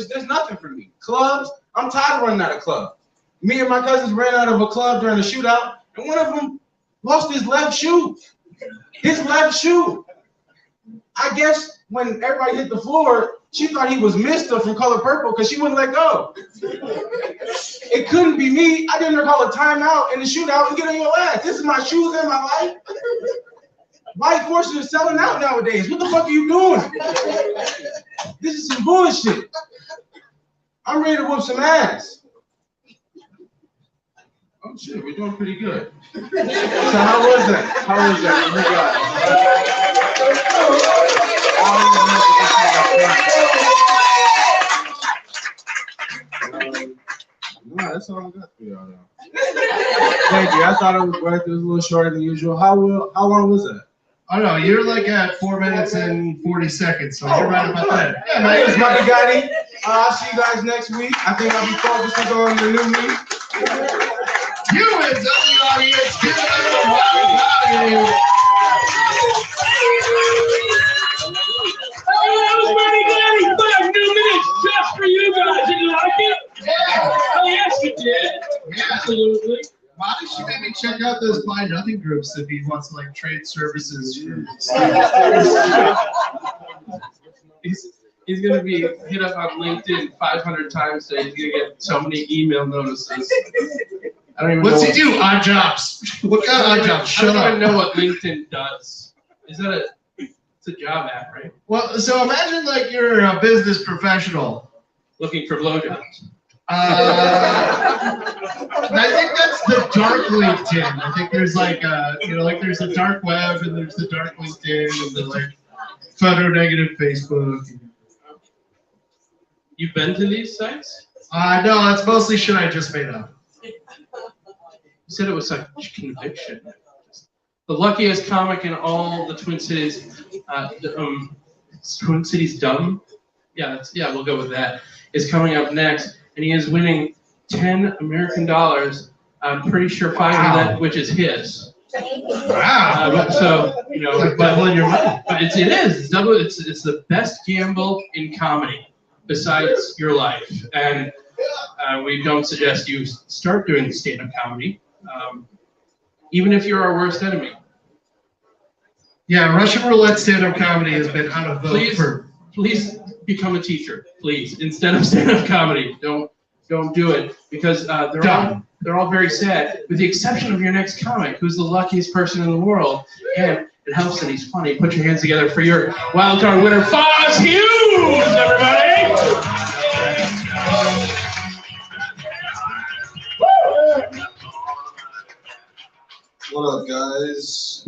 There's nothing for me. Clubs, I'm tired of running out of clubs. Me and my cousins ran out of a club during a shootout, and one of them lost his left shoe. His left shoe. I guess when everybody hit the floor, she thought he was Mister from Color Purple because she wouldn't let go. It couldn't be me. I didn't call a timeout in the shootout and get on your ass. This is my shoes and my life. White forces are selling out nowadays. What the fuck are you doing? This is some bullshit. I'm ready to whoop some ass. Oh shit, we're doing pretty good. So how was that? How was that? No, that's all I got for y'all now. Thank you. I thought it was worth it. It was a little shorter than usual. How long was that? Oh no, you're like at 4 minutes and 40 seconds, so you're right about that. Yeah, my name is Mike Gotti. I'll see you guys next week. I think I'll be focusing on the new me. Humans of the audience, give it up for Mike Gotti. That was Mike Gotti. 5 new minutes just for you guys. Did you like it? Yeah. Oh yes, you did. Yeah. Absolutely. Why don't you maybe check out those Buy Nothing groups if he wants to like trade services for He's gonna be hit up on LinkedIn 500 times today. He's gonna get so many email notices. I don't even What's know he do? Odd jobs. What kind of odd jobs? Shut I don't even up. know what LinkedIn does. Is that it's a job app, right? Well, so imagine like you're a business professional. Looking for blowjobs. I think that's the dark LinkedIn. I think there's like like there's the dark web and there's the dark LinkedIn and the like photo negative Facebook. You've been to these sites? No, that's mostly shit I just made up. You said it was a conviction. The luckiest comic in all the Twin Cities. Twin Cities dumb. Yeah, we'll go with that. Is coming up next, and he is winning $10 American. I'm pretty sure 5 of that, which is his. Wow. So Like doubling your money. but it is. It's double. It's the best gamble in comedy besides your life, and we don't suggest you start doing stand-up comedy, even if you're our worst enemy. Yeah, Russian roulette stand-up comedy has been out of vogue for. Please become a teacher, please, instead of stand-up comedy. Don't do it because they're all very sad, with the exception of your next comic, who's the luckiest person in the world. And it helps that he's funny. Put your hands together for your wild card winner, Foz Hughes, everybody. What up, guys?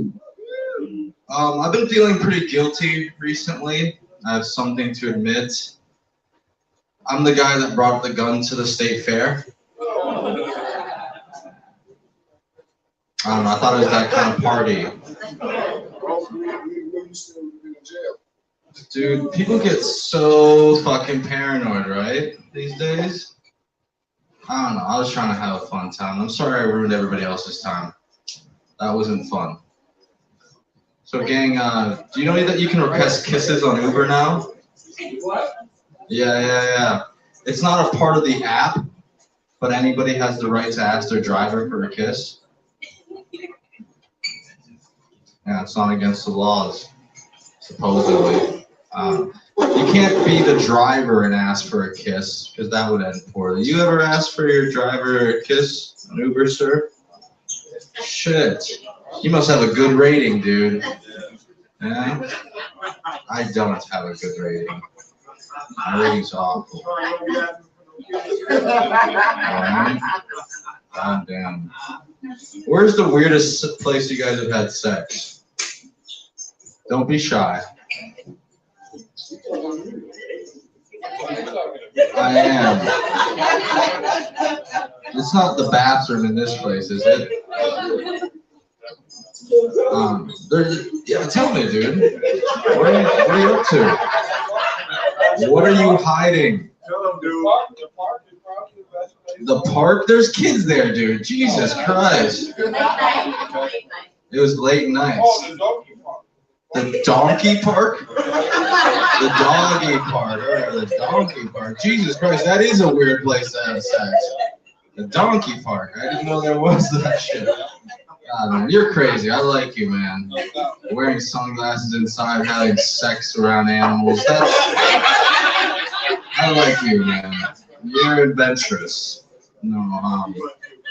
I've been feeling pretty guilty recently. I have something to admit. I'm the guy that brought the gun to the state fair. I don't know, I thought it was that kind of party. Dude, people get so fucking paranoid, right? These days? I don't know, I was trying to have a fun time. I'm sorry I ruined everybody else's time. That wasn't fun. So gang, do you know that you can request kisses on Uber now? What? Yeah. It's not a part of the app, but anybody has the right to ask their driver for a kiss. Yeah, it's not against the laws, supposedly. You can't be the driver and ask for a kiss, because that would end poorly. You ever ask for your driver a kiss on Uber, sir? Shit. You must have a good rating, dude. Yeah? I don't have a good rating. My rating's awful. Alright? God damn. Where's the weirdest place you guys have had sex? Don't be shy. I am. It's not the bathroom in this place, is it? Yeah, tell me, dude. What are you up to? What are you hiding? The park? There's kids there, dude. Jesus Christ. It was late nights. The donkey park? The doggy park, or the donkey park. Jesus Christ, that is a weird place to have sex. The donkey park. I didn't know there was that shit. God, man, you're crazy. I like you, man. Wearing sunglasses inside, having sex around animals. I like you, man. You're adventurous. No,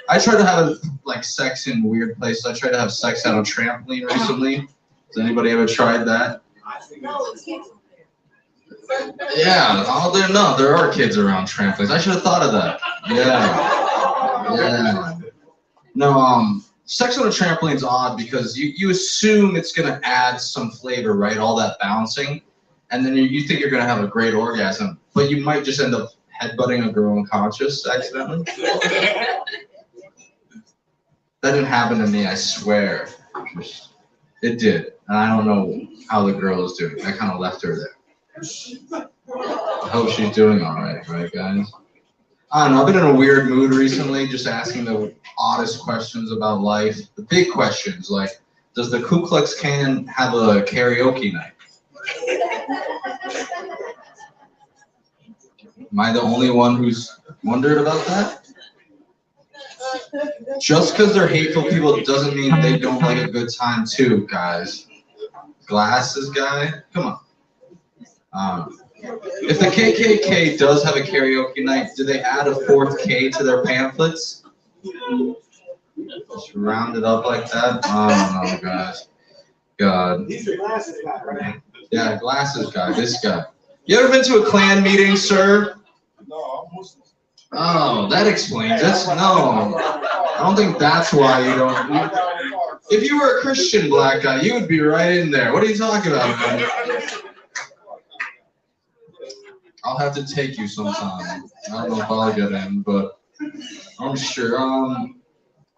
I tried to have like sex in weird places. I tried to have sex on a trampoline recently. Has anybody ever tried that? Yeah, there are kids around trampolines. I should have thought of that. Yeah. No, sex on a trampoline's odd because you assume it's gonna add some flavor, right? All that bouncing, and then you think you're gonna have a great orgasm, but you might just end up headbutting a girl unconscious accidentally. That didn't happen to me, I swear. It did, and I don't know how the girl is doing. I kind of left her there. I hope she's doing all right, guys? I don't know, I've been in a weird mood recently, just asking the oddest questions about life. The big questions, like, does the Ku Klux Klan have a karaoke night? Am I the only one who's wondered about that? Just because they're hateful people doesn't mean they don't like a good time too, guys. Glasses guy? Come on. If the KKK does have a karaoke night, do they add a fourth K to their pamphlets? Just round it up like that? I don't know, guys. God. He's the glasses guy, right? Yeah, glasses guy, this guy. You ever been to a Klan meeting, sir? No, I'm Muslim. Oh, that explains it. No, I don't think that's why you don't. If you were a Christian black guy, you would be right in there. What are you talking about, man? I'll have to take you sometime. I don't know if I'll get in, but I'm sure.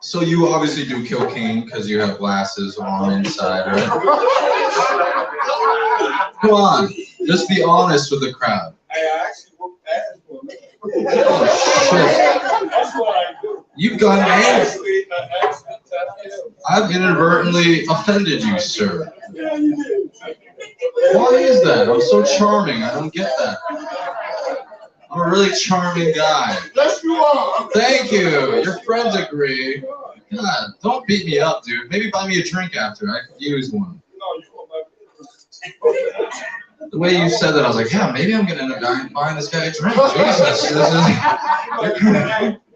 So you obviously do cocaine because you have glasses on inside, right? Come on, just be honest with the crowd. I actually whooped ass for a minute. Oh, shit. That's what I do. You've gone angry. Actually, I've inadvertently offended you, sir. yeah, you did. Why is that? I'm so charming. I don't get that. I'm a really charming guy. Yes, you are. Thank you. Your friends agree. God, don't beat me up, dude. Maybe buy me a drink after. I could use one. No, you want my business. The way you said that, I was like, yeah, maybe I'm gonna end up buying this guy a drink.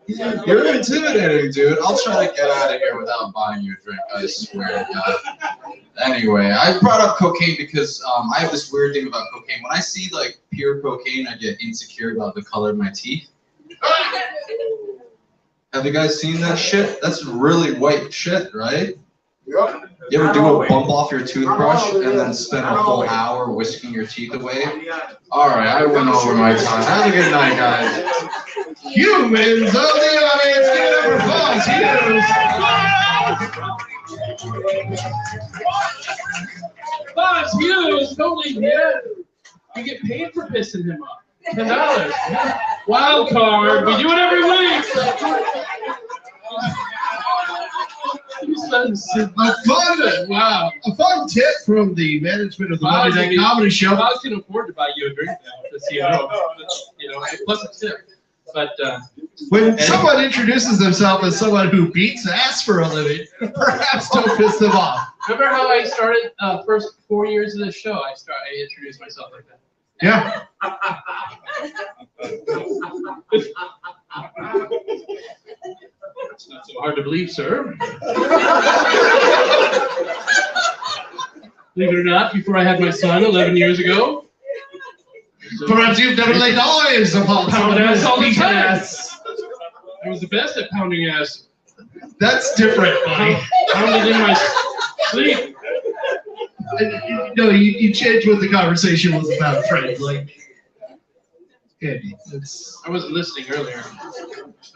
Jesus, you're intimidating, dude. I'll try to get out of here without buying you a drink. I swear to God. Anyway, I brought up cocaine because I have this weird thing about cocaine. When I see like pure cocaine, I get insecure about the color of my teeth. Have you guys seen that shit? That's really white shit, right? Yep. You ever do a bump off your toothbrush and then spend a full hour whisking your teeth away? All right, I went over my time. Have a good night, guys. Humans of the audience, give it up for Fox Hughes. Fox Hughes, totally yeah. You get paid for pissing him off. $10. Wild card. We do it every week. Wow. A fun tip from the management of the Monday Night Comedy Show. I can afford to buy you a drink now to see how, plus a tip. But When someone introduces themselves as someone who beats ass for a living, perhaps don't piss them off. remember how I started first 4 years of the show? I introduced myself like that. Yeah. It's not so hard to believe, sir. Believe it or not, before I had my son 11 years ago. Perhaps you've never laid eyes upon Pounding ass all the beating time. ass. I was the best at pounding ass. That's different, buddy. Pounded in my sleep. No, you changed what the conversation was about, Fred. Like, Andy, I wasn't listening earlier.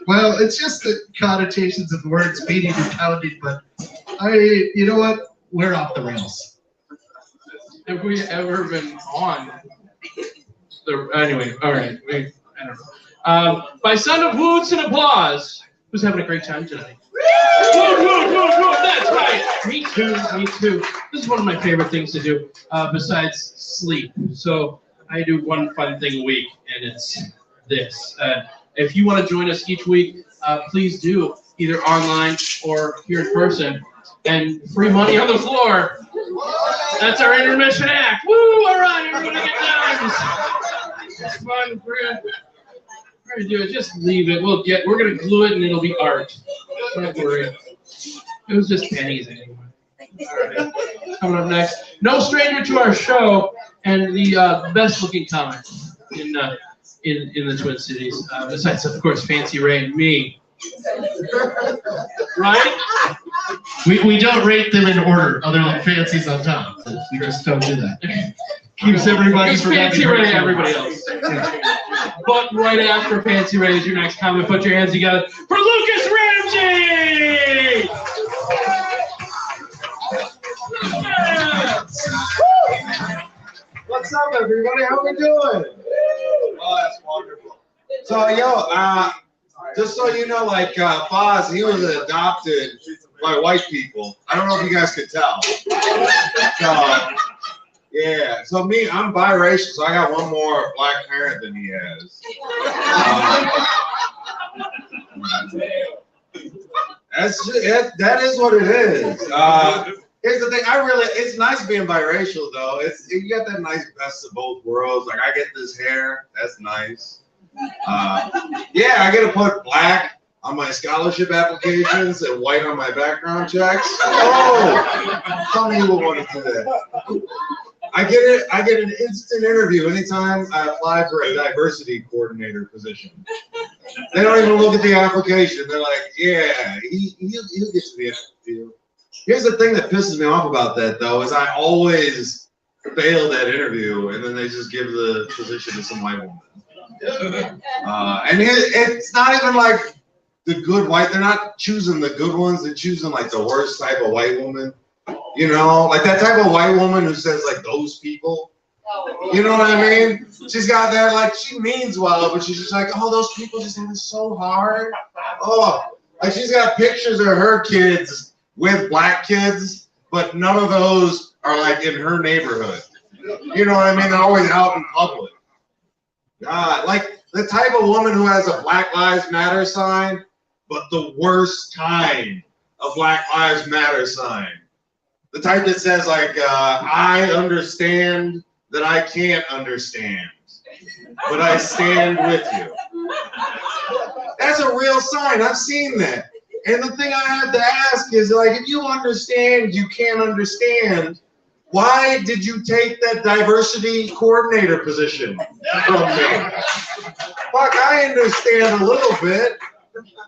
well, it's just the connotations of the words beating and pounding, but you know what? We're off the rails. Have we ever been on? Anyway, all right. I don't know. By sound of hoots and applause, who's having a great time tonight? Woo, that's right. Me too. This is one of my favorite things to do, besides sleep. So I do one fun thing a week, and it's this. If you want to join us each week, please do, either online or here in person. And free money on the floor. That's our intermission act. Woo! All right, everybody get down. It's fun. We're gonna do it. Just leave it. We're gonna glue it, and it'll be art. Don't worry. It was just pennies anyway. All right. Coming up next, no stranger to our show, and the best-looking comic in the Twin Cities, besides of course Fancy Ray and me. Right? We don't rate them in order, other than Fancy's on top. We just don't do that. Keeps everybody It's from Fancy having Ray and everybody else. But right after Fancy Ray is your next comment, put your hands together for Lucas Ramsey! What's up, everybody? How we doing? Oh, that's wonderful. So, just so you know, like Foz, he was adopted by white people. I don't know if you guys could tell. So, yeah. So I'm biracial, so I got one more black parent than he has. That is what it is. Here's the thing, it's nice being biracial though. You got that nice best of both worlds. Like I get this hair, that's nice. Yeah, I get to put black on my scholarship applications and white on my background checks. Oh, some people want to do that. I get an instant interview anytime I apply for a diversity coordinator position. They don't even look at the application. They're like, yeah, he'll get to the interview. Here's the thing that pisses me off about that, though, is I always fail that interview, and then they just give the position to some white woman. And it's not even like the good white. They're not choosing the good ones. They're choosing like the worst type of white woman. You know, like that type of white woman who says like those people. You know what I mean? She's got that, like, she means well, but she's just like, oh, those people just have it so hard. Oh, like she's got pictures of her kids with black kids, but none of those are like in her neighborhood. You know what I mean? They're always out in public. God, like the type of woman who has a Black Lives Matter sign, but the worst kind of Black Lives Matter sign. The type that says like, I understand that I can't understand, but I stand with you. That's a real sign. I've seen that. And the thing I have to ask is, like, if you understand you can't understand, why did you take that diversity coordinator position from me? Fuck, I understand a little bit,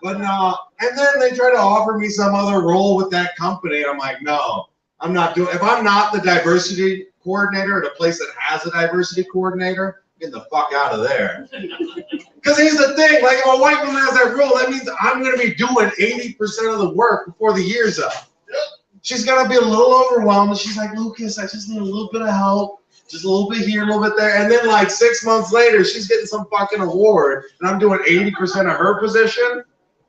but no. And then they try to offer me some other role with that company. I'm like, no, I'm not doing. If I'm not the diversity coordinator at a place that has a diversity coordinator, get the fuck out of there. Because here's the thing, like if a white woman has that role, that means I'm going to be doing 80% of the work before the year's up. She's going to be a little overwhelmed. She's like, Lucas, I just need a little bit of help. Just a little bit here, a little bit there. And then like 6 months later, she's getting some fucking award and I'm doing 80% of her position.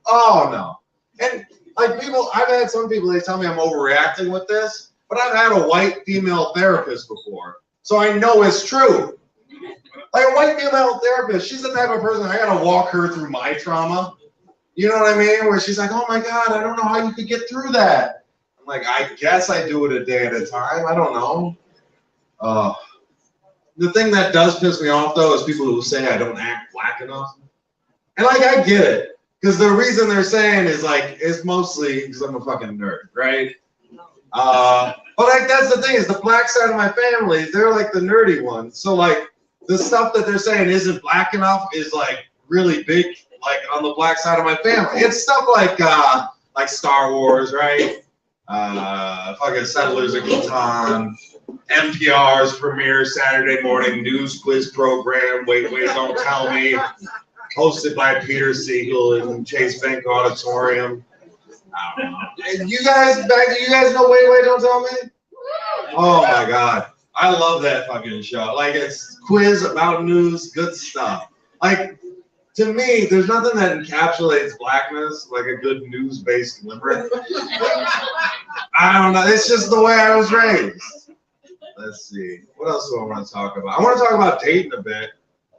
Oh no. And like people, I've had some people, they tell me I'm overreacting with this, but I've had a white female therapist before. So I know it's true. Like a white female therapist, she's the type of person I gotta walk her through my trauma. You know what I mean? Where she's like, oh my God, I don't know how you could get through that. I'm like, I guess I do it a day at a time. I don't know. The thing that does piss me off though is people who say I don't act black enough. And like, I get it. Because the reason they're saying is like, it's mostly because I'm a fucking nerd, right? But like, that's the thing is the black side of my family, they're like the nerdy ones. So like, the stuff that they're saying isn't black enough is like really big, like on the black side of my family. It's stuff like Star Wars, right? Fucking Settlers of Catan, NPR's premiere Saturday morning news quiz program. Wait, don't tell me. Hosted by Peter Siegel in Chase Bank Auditorium. I don't know. And you guys know Wait, don't tell me? Oh my God. I love that fucking show. Like, it's quiz about news, good stuff. Like, to me, there's nothing that encapsulates blackness like a good news-based limerick. I don't know. It's just the way I was raised. Let's see. What else do I want to talk about? I want to talk about dating a bit.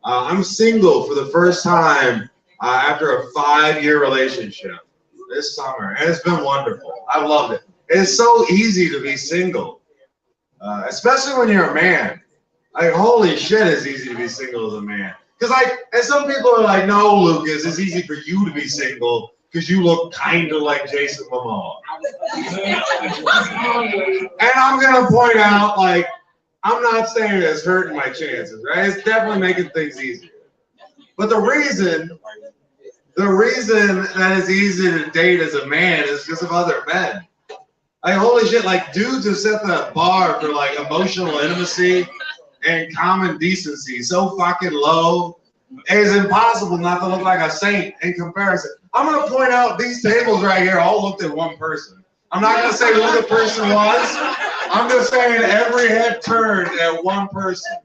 I'm single for the first time after a 5-year relationship this summer, and it's been wonderful. I loved it. It's so easy to be single, especially when you're a man. Like, holy shit, it's easy to be single as a man. Because, like, and some people are like, no, Lucas, it's easy for you to be single because you look kind of like Jason Momoa. And I'm going to point out, like, I'm not saying it's hurting my chances, right? It's definitely making things easier. But the reason that it's easy to date as a man is because of other men. Like, holy shit, like, dudes have set the bar for, like, emotional intimacy and common decency so fucking low, it's impossible not to look like a saint in comparison. I'm going to point out these tables right here all looked at one person. I'm not going to say who the person was. I'm just saying every head turned at one person.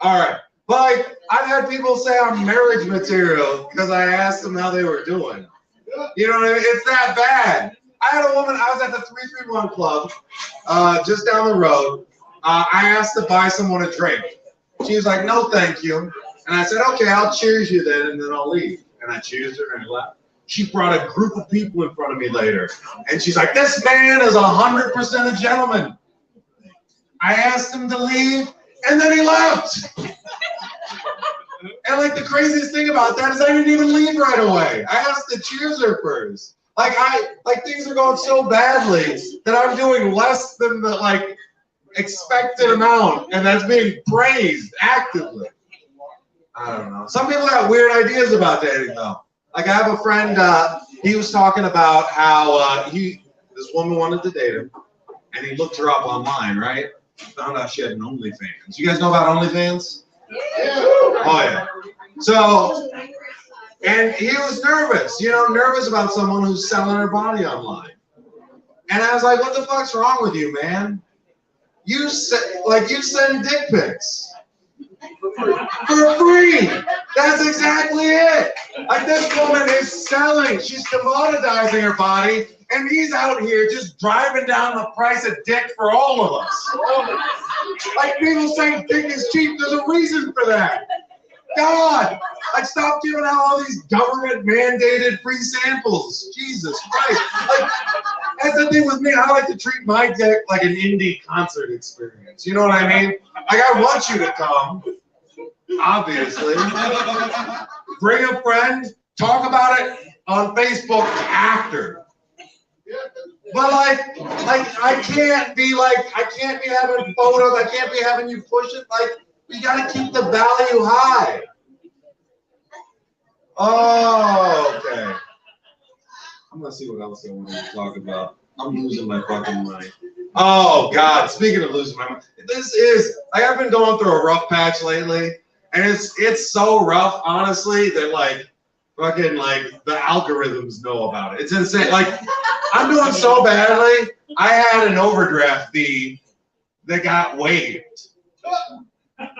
All right. But like, I've had people say I'm marriage material because I asked them how they were doing. You know what I mean? It's that bad. I had a woman, I was at the 331 Club just down the road. I asked to buy someone a drink. She was like, no, thank you. And I said, okay, I'll cheers you then, and then I'll leave. And I cheersed her and I left. She brought a group of people in front of me later. And she's like, this man is 100% a gentleman. I asked him to leave, and then he left. And like the craziest thing about that is I didn't even leave right away. I asked to cheers her first. Like things are going so badly that I'm doing less than the like expected amount, and that's being praised actively. I don't know. Some people have weird ideas about dating though. Like I have a friend, he was talking about how this woman wanted to date him, and he looked her up online, right? Found out she had an OnlyFans. You guys know about OnlyFans? Yeah. Oh yeah. So, and he was nervous, nervous about someone who's selling her body online. And I was like, what the fuck's wrong with you, man? You send dick pics. For free. That's exactly it. Like this woman is selling. She's commoditizing her body, and he's out here just driving down the price of dick for all of us. Like people saying dick is cheap. There's a reason for that. God, like stop giving out all these government mandated free samples. Jesus Christ. Like that's the thing with me. I like to treat my dick like an indie concert experience. You know what I mean? Like I want you to come. Obviously. Bring a friend, talk about it on Facebook after. But like I can't be having photos, I can't be having you push it. Like we gotta keep the value high. Oh, okay. I'm gonna see what else I want to talk about. I'm losing my fucking mind. Oh God, speaking of losing my mind, I've been going through a rough patch lately. And it's so rough, honestly, that like fucking like the algorithms know about it. It's insane. Like I'm doing so badly. I had an overdraft fee that got waived.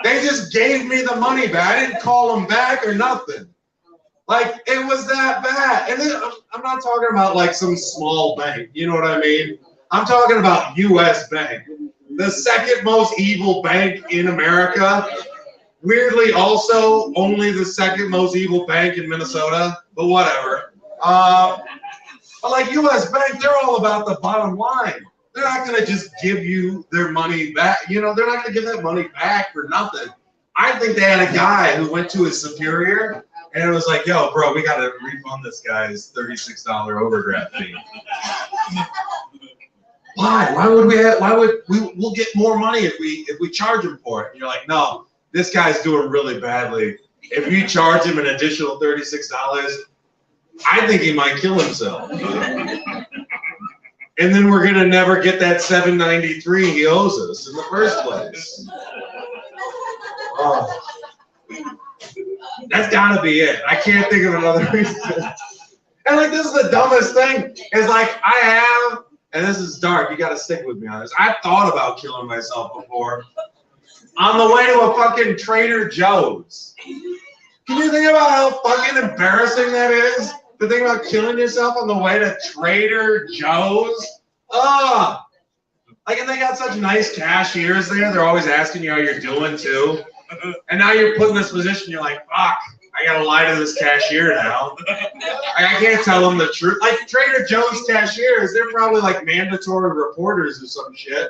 They just gave me the money back. I didn't call them back or nothing. Like it was that bad. And then, I'm not talking about like some small bank. You know what I mean? I'm talking about U.S. Bank, the second most evil bank in America. Weirdly, also only the second most evil bank in Minnesota, but whatever. But like U.S. Bank, they're all about the bottom line. They're not gonna just give you their money back. They're not gonna give that money back for nothing. I think they had a guy who went to his superior and it was like, "Yo, bro, we gotta refund this guy's $36 overdraft fee." Why? We'll get more money if we charge him for it? And you're like, no. This guy's doing really badly. If you charge him an additional $36, I think he might kill himself. And then we're gonna never get that $793 he owes us in the first place. Oh. That's gotta be it. I can't think of another reason. And like this is the dumbest thing. Is like I have, and this is dark. You gotta stick with me on this. I've thought about killing myself before. On the way to a fucking Trader Joe's. Can you think about how fucking embarrassing that is? To think about killing yourself on the way to Trader Joe's? Like Like, and they got such nice cashiers there. They're always asking you how you're doing too. And now you're put in this position. You're like, fuck, I gotta lie to this cashier now. I can't tell them the truth. Like Trader Joe's cashiers, they're probably like mandatory reporters or some shit.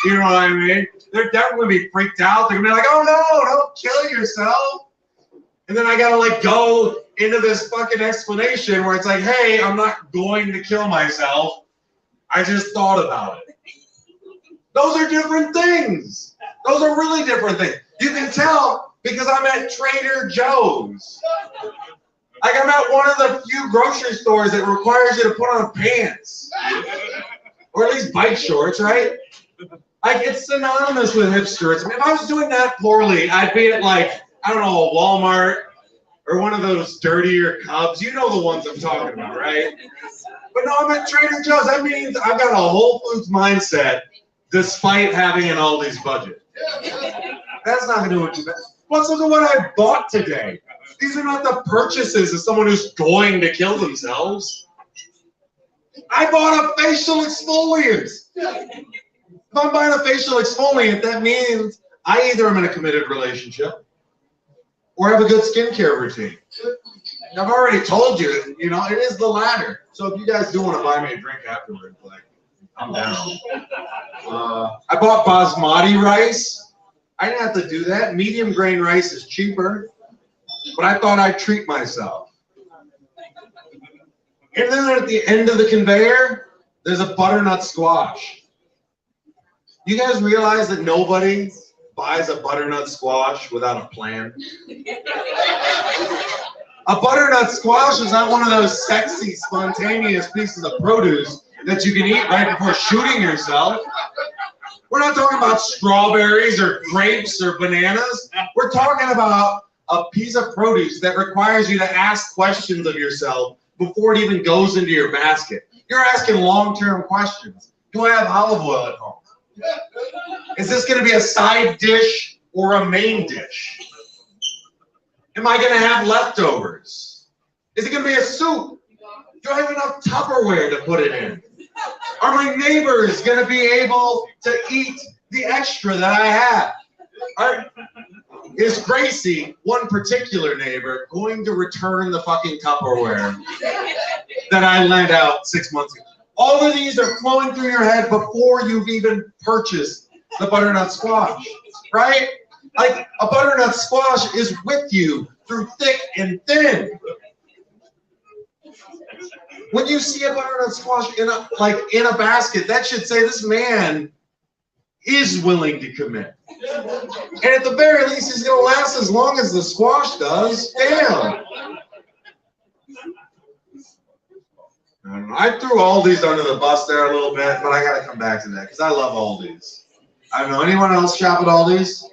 You know what I mean? They're definitely gonna be freaked out. They're gonna be like, oh no, don't kill yourself. And then I gotta like go into this fucking explanation where it's like, hey, I'm not going to kill myself. I just thought about it. Those are different things. Those are really different things. You can tell because I'm at Trader Joe's. Like I'm at one of the few grocery stores that requires you to put on pants. Or at least bike shorts, right? Like it's synonymous with hipsterism. If I was doing that poorly, I'd be at like, I don't know, a Walmart or one of those dirtier Cubs. You know the ones I'm talking about, right? But no, I'm at Trader Joe's. That means I've got a Whole Foods mindset despite having an Aldi's budget. That's not going to do what you bet. Let's look at what I bought today. These are not the purchases of someone who's going to kill themselves. I bought a facial exfoliant. If I'm buying a facial exfoliant, that means I either am in a committed relationship or have a good skincare routine. I've already told you, you know, it is the latter. So if you guys do want to buy me a drink afterwards, like, I'm down. I bought basmati rice. I didn't have to do that. Medium grain rice is cheaper, but I thought I'd treat myself. And then at the end of the conveyor, there's a butternut squash. You guys realize that nobody buys a butternut squash without a plan? A butternut squash is not one of those sexy, spontaneous pieces of produce that you can eat right before shooting yourself. We're not talking about strawberries or grapes or bananas. We're talking about a piece of produce that requires you to ask questions of yourself before it even goes into your basket. You're asking long-term questions. Do I have olive oil at home? Is this going to be a side dish or a main dish? Am I going to have leftovers? Is it going to be a soup? Do I have enough Tupperware to put it in? Are my neighbors going to be able to eat the extra that I have? Is Gracie, one particular neighbor, going to return the fucking Tupperware that I lent out 6 months ago? All of these are flowing through your head before you've even purchased the butternut squash, right? Like a butternut squash is with you through thick and thin. When you see a butternut squash in a basket, that should say this man is willing to commit. And at the very least, he's going to last as long as the squash does. Damn. I threw Aldi's under the bus there a little bit, but I got to come back to that because I love Aldi's. I don't know. Anyone else shop at Aldi's?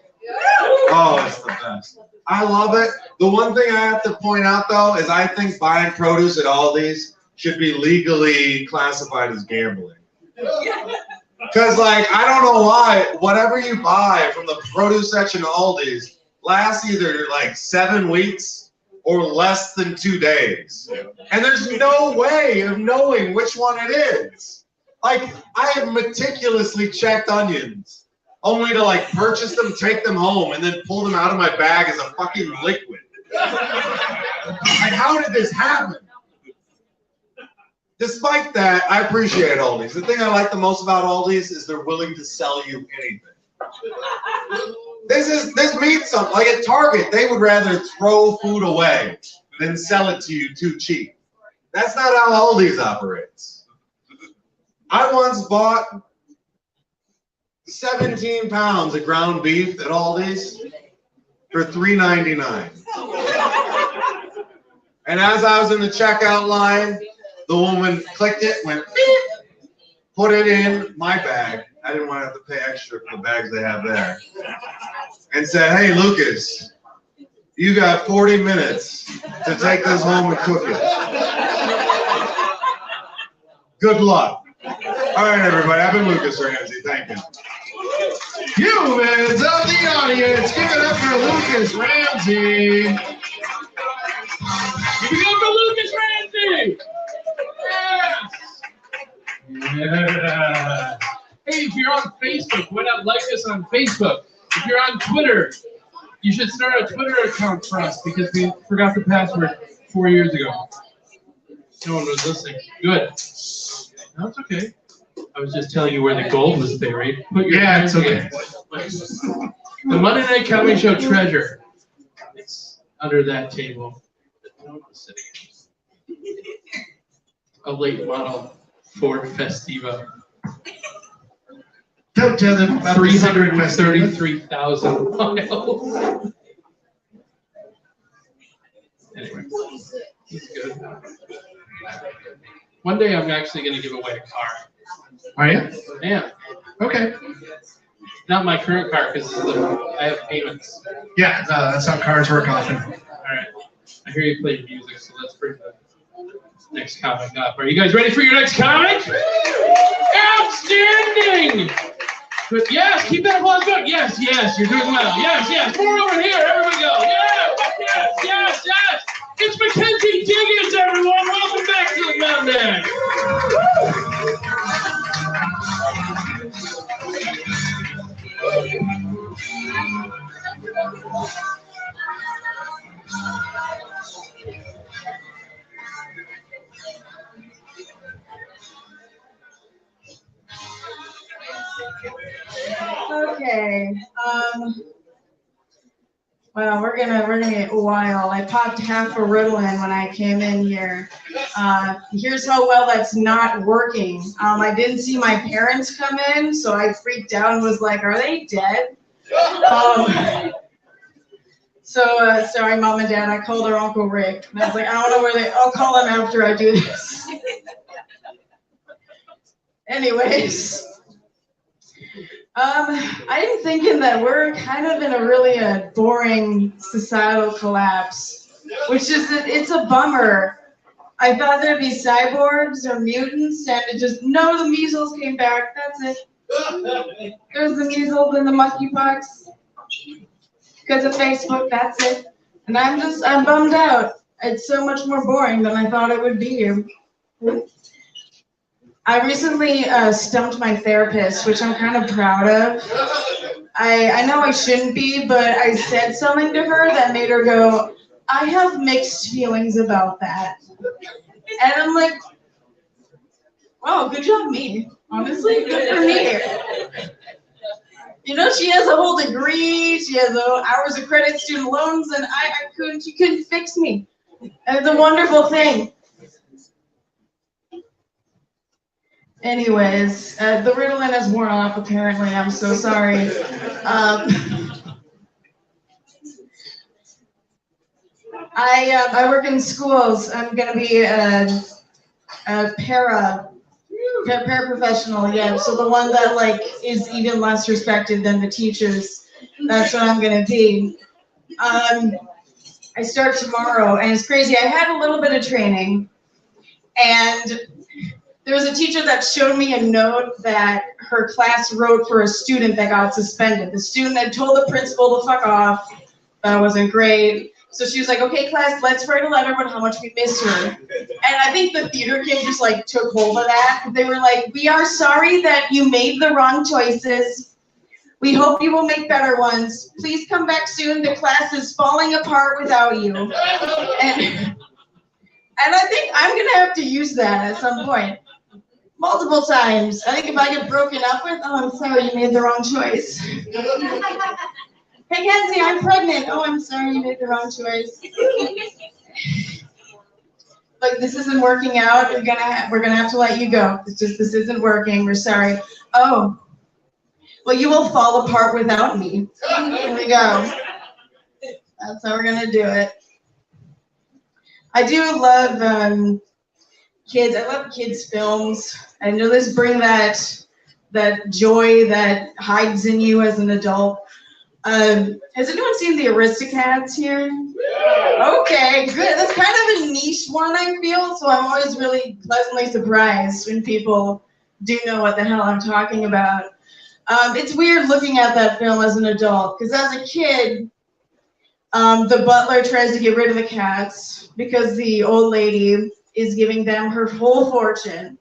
Oh, it's the best. I love it. The one thing I have to point out, though, is I think buying produce at Aldi's should be legally classified as gambling. Because, like, I don't know why, whatever you buy from the produce section of Aldi's lasts either, like, 7 weeks or less than 2 days. And there's no way of knowing which one it is. Like, I have meticulously checked onions, only to, like, purchase them, take them home, and then pull them out of my bag as a fucking liquid. Like, how did this happen? Despite that, I appreciate Aldi's. The thing I like the most about Aldi's is they're willing to sell you anything. This means something. Like at Target, they would rather throw food away than sell it to you too cheap. That's not how Aldi's operates. I once bought 17 pounds of ground beef at Aldi's for $3.99. And as I was in the checkout line, the woman clicked it, went beep, put it in my bag. I didn't want to have to pay extra for the bags they have there. And said, hey, Lucas, you got 40 minutes to take this home and cook it. Good luck. All right, everybody. I've been Lucas Ramsey. Thank you. Humans of the audience, give it up for Lucas Ramsey. Give it up for Lucas Ramsey. Yeah. Hey, if you're on Facebook, why not like us on Facebook? If you're on Twitter, you should start a Twitter account for us because we forgot the password 4 years ago. No one was listening. Good. No, it's okay. I was just telling you where the gold was buried. Put your Yeah, it's okay. The Monday Night Comedy Show treasure. It's under that table. No one was sitting. A late model Ford Festiva. Don't tell them about 333,000 miles. Anyway, he's good. One day I'm actually going to give away a car. Are you? Yeah. Okay. Not my current car because I have payments. Yeah, that's how cars work often. All right. I hear you play music, so let's bring the next comic up. Are you guys ready for your next comic? Outstanding! Good. Yes, keep that applause going. Yes, yes, you're doing well. Yes, yes. More over here. Everybody go. Yes, yes, yes, yes. It's Mackenzie Diggins, everyone. Welcome back to the Mountain. Okay. Well, we're gonna get wild. I popped half a Ritalin when I came in here. Here's how well that's not working. I didn't see my parents come in, so I freaked out and was like, "Are they dead?" Sorry, Mom and Dad. I called her Uncle Rick. And I was like, I don't know where they. I'll call them after I do this. Anyways. I'm thinking that we're kind of in a really boring societal collapse, which is it's a bummer. I thought there'd be cyborgs or mutants, and no, the measles came back. That's it. There's the measles and the monkeypox because of Facebook. That's it. And I'm bummed out. It's so much more boring than I thought it would be. I recently stumped my therapist, which I'm kind of proud of. I know I shouldn't be, but I said something to her that made her go, I have mixed feelings about that. And I'm like, wow, good job me. Honestly, good for me. You know, she has a whole degree, she has hours of credit, student loans, and she couldn't fix me. And it's a wonderful thing. Anyways, the Ritalin has worn off apparently. I'm so sorry. I work in schools. I'm gonna be a paraprofessional. Yeah, so the one that is even less respected than the teachers. That's what I'm gonna be. I start tomorrow, and it's crazy. I had a little bit of training, and there was a teacher that showed me a note that her class wrote for a student that got suspended. The student had told the principal to fuck off. That wasn't great. So she was like, okay, class, let's write a letter about how much we miss her. And I think the theater kid just took hold of that. They were like, we are sorry that you made the wrong choices. We hope you will make better ones. Please come back soon. The class is falling apart without you. And I think I'm going to have to use that at some point. Multiple times. I think if I get broken up with, oh, I'm sorry, you made the wrong choice. Hey, Kenzie, I'm pregnant. Oh, I'm sorry, you made the wrong choice. Look, this isn't working out. We're gonna have to let you go. This isn't working. We're sorry. Oh, well, you will fall apart without me. Here we go. That's how we're gonna do it. I do love kids. I love kids' films. I know this bring that joy that hides in you as an adult. Has anyone seen the Aristocats here? Yeah. Okay, good. That's kind of a niche one, I feel, so I'm always really pleasantly surprised when people do know what the hell I'm talking about. It's weird looking at that film as an adult, because as a kid, the butler tries to get rid of the cats because the old lady is giving them her whole fortune.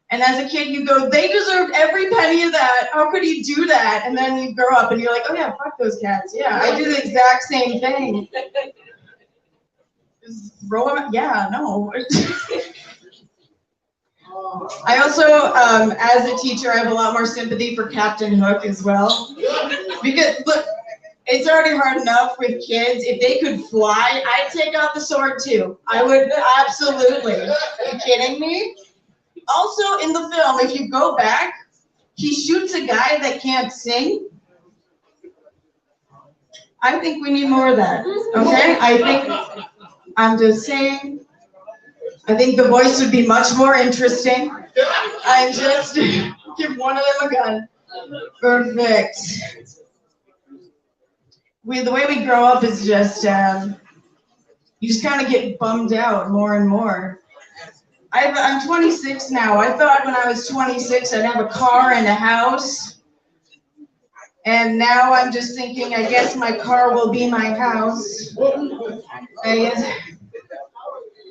And as a kid, you go, they deserved every penny of that. How could he do that? And then you grow up and you're like, oh yeah, fuck those cats. Yeah, I do the exact same thing. Just throw them, yeah, no. I also, as a teacher, I have a lot more sympathy for Captain Hook as well. Because, look, it's already hard enough with kids. If they could fly, I'd take out the sword too. I would, absolutely. Are you kidding me? Also, in the film, if you go back, he shoots a guy that can't sing. I think we need more of that, okay? I'm just saying, I think the voice would be much more interesting. I just give one of them a gun. Perfect. The way we grow up is just, you just kind of get bummed out more and more. I'm 26 now. I thought when I was 26 I'd have a car and a house. And now I'm just thinking, I guess my car will be my house.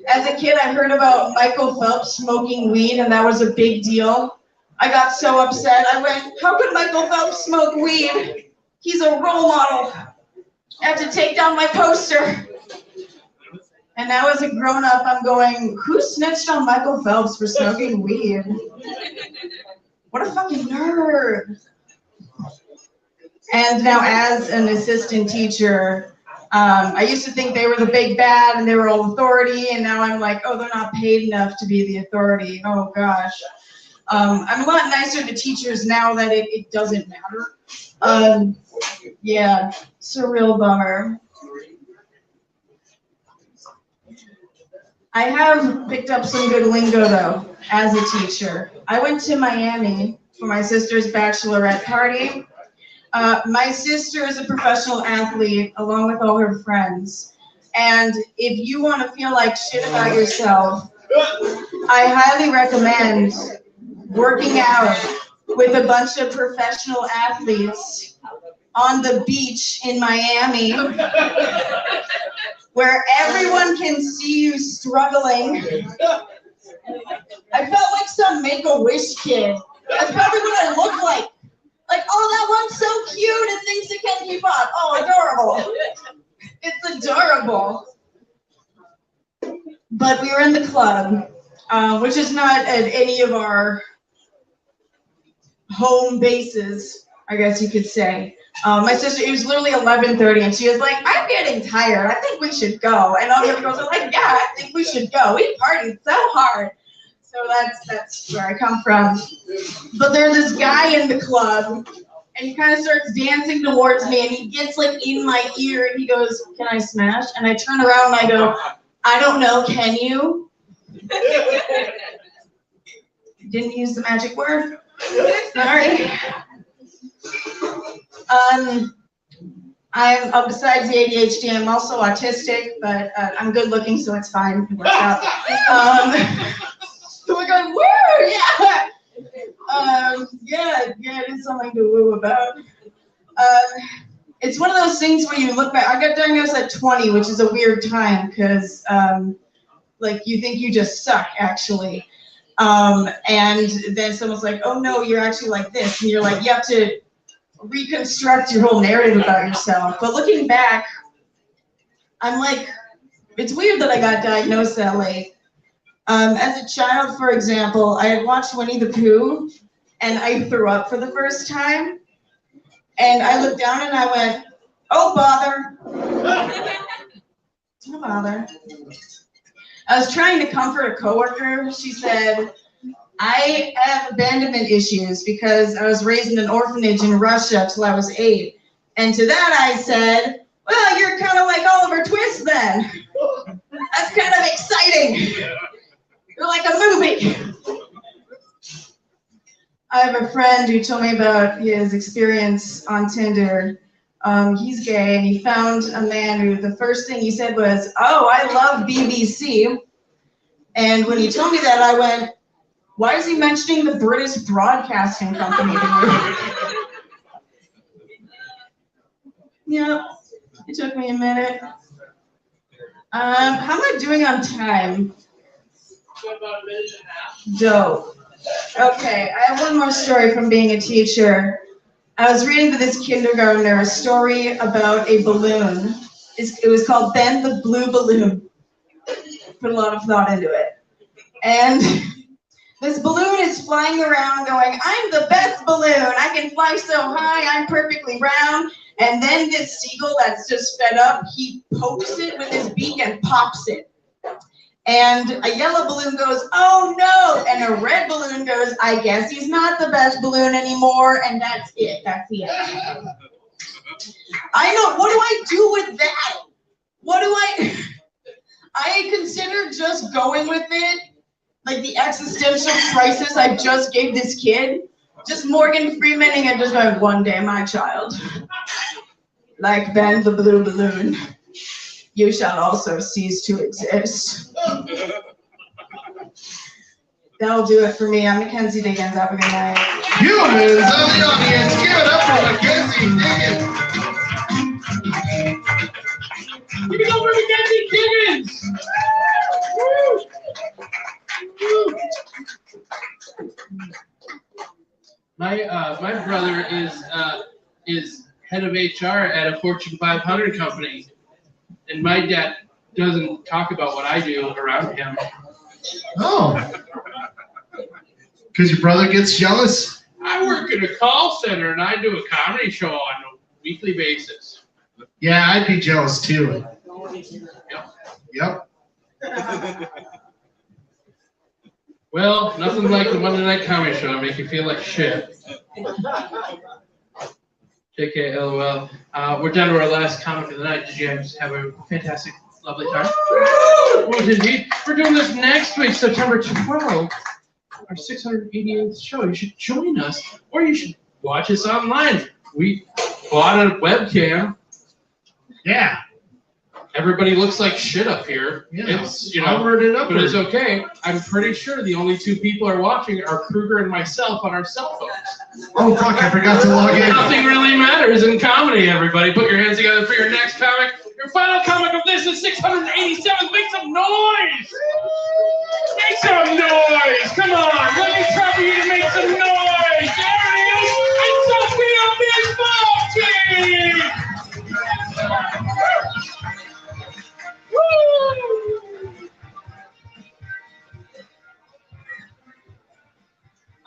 As a kid, I heard about Michael Phelps smoking weed, and that was a big deal. I got so upset. I went, how could Michael Phelps smoke weed? He's a role model. I have to take down my poster. And now as a grown-up, I'm going, who snitched on Michael Phelps for smoking weed? What a fucking nerd. And now as an assistant teacher, I used to think they were the big bad and they were all authority, and now I'm like, oh, they're not paid enough to be the authority. Oh gosh. I'm a lot nicer to teachers now that it doesn't matter. Yeah, it's a real bummer. I have picked up some good lingo though, as a teacher. I went to Miami for my sister's bachelorette party. My sister is a professional athlete along with all her friends. And if you want to feel like shit about yourself, I highly recommend working out with a bunch of professional athletes on the beach in Miami, where everyone can see you struggling. I felt like some Make-A-Wish kid. That's probably what I look like. Like, oh, that one's so cute, it thinks it can keep up. Oh, adorable. It's adorable. But we were in the club, which is not at any of our home bases, I guess you could say. My sister, it was literally 11:30, and she was like, I'm getting tired. I think we should go. And all the other girls are like, yeah, I think we should go. We partied so hard. So that's where I come from. But there's this guy in the club, and he kind of starts dancing towards me, and he gets like in my ear, and he goes, can I smash? And I turn around and I go, I don't know, can you? Didn't use the magic word. Sorry. Besides the ADHD, I'm also autistic, but I'm good looking, so it's fine. It works out. So we're going, woo, yeah. Yeah, it is something to woo about. It's one of those things where you look back. I got diagnosed at 20, which is a weird time because, like, you think you just suck, actually. And then someone's like, oh no, you're actually like this. And you're like, you have to reconstruct your whole narrative about yourself. But looking back, I'm like, it's weird that I got diagnosed that late. As a child, for example, I had watched Winnie the Pooh, and I threw up for the first time. And I looked down and I went, oh, bother. Oh, bother. I was trying to comfort a coworker. She said, I have abandonment issues because I was raised in an orphanage in Russia till I was 8. And to that I said, well, you're kind of like Oliver Twist then. That's kind of exciting. You're like a movie. I have a friend who told me about his experience on Tinder. He's gay, and he found a man who the first thing he said was, oh, I love BBC. And when he told me that, I went, why is he mentioning the British Broadcasting Company to you? Yeah, it took me a minute. How am I doing on time? About a minute and a half. Dope. Okay, I have one more story from being a teacher. I was reading to this kindergartner a story about a balloon. It was called Ben the Blue Balloon. Put a lot of thought into it. And this balloon is flying around going, I'm the best balloon. I can fly so high, I'm perfectly round. And then this seagull that's just fed up, he pokes it with his beak and pops it. And a yellow balloon goes, oh no! And a red balloon goes, I guess he's not the best balloon anymore. And that's it. That's the end. I know, what do I do with that? What do I consider just going with it, like the existential crisis I just gave this kid, just Morgan Freemaning and just going, one day my child, like Ben the Blue Balloon, you shall also cease to exist. That'll do it for me. I'm Mackenzie Diggins. Have a good night. Humans of the audience, give it up for Mackenzie Diggins. Give it up for Mackenzie Diggins! My brother is head of HR at a Fortune 500 company, and my dad doesn't talk about what I do around him. Oh. Because your brother gets jealous? I work in a call center and I do a comedy show on a weekly basis. Yeah, I'd be jealous too. Yep. Well, nothing like the Monday night comedy show to make you feel like shit. JK, LOL. We're down to our last comic of the night. Did you guys have a fantastic, lovely time? Well, indeed. We're doing this next week, September 12th. Our 688th show. You should join us, or you should watch us online. We bought a webcam. Yeah. Everybody looks like shit up here. Yeah. It's, but it's okay. I'm pretty sure the only two people are watching are Kruger and myself on our cell phones. Oh, fuck, I forgot to log in. Nothing really matters in comedy, everybody. Put your hands together for your next comic. Your final comic of this is 687. Make some noise! Make some noise! Come on, let me trouble you to make some noise! There it is! It's Sophia Bisbal!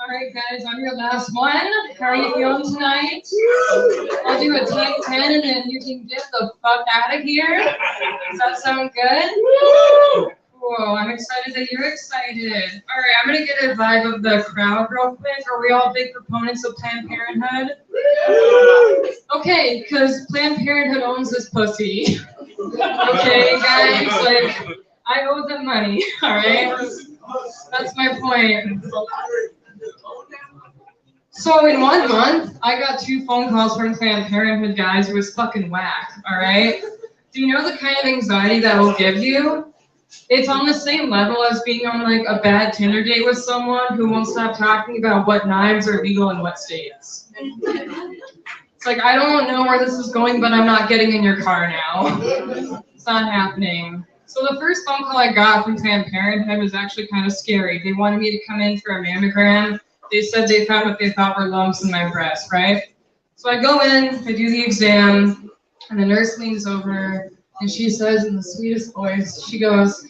All right, guys, I'm your last one. How are you feeling tonight? I'll do a 10-10 and then you can get the fuck out of here. Does that sound good? Whoa, I'm excited that you're excited. All right, I'm gonna get a vibe of the crowd real quick. Are we all big proponents of Planned Parenthood? Okay, because Planned Parenthood owns this pussy. Okay, guys, like, I owe them money, all right? That's my point. So in 1 month, I got 2 phone calls from Planned Parenthood guys who was fucking whack, all right? Do you know the kind of anxiety that will give you? It's on the same level as being on like a bad Tinder date with someone who won't stop talking about what knives are legal in what states. It's like, I don't know where this is going, but I'm not getting in your car now. It's not happening. So the first phone call I got from Planned Parenthood was actually kind of scary. They wanted me to come in for a mammogram. They said they found what they thought were lumps in my breast, right? So I go in, I do the exam, and the nurse leans over, and she says in the sweetest voice, she goes,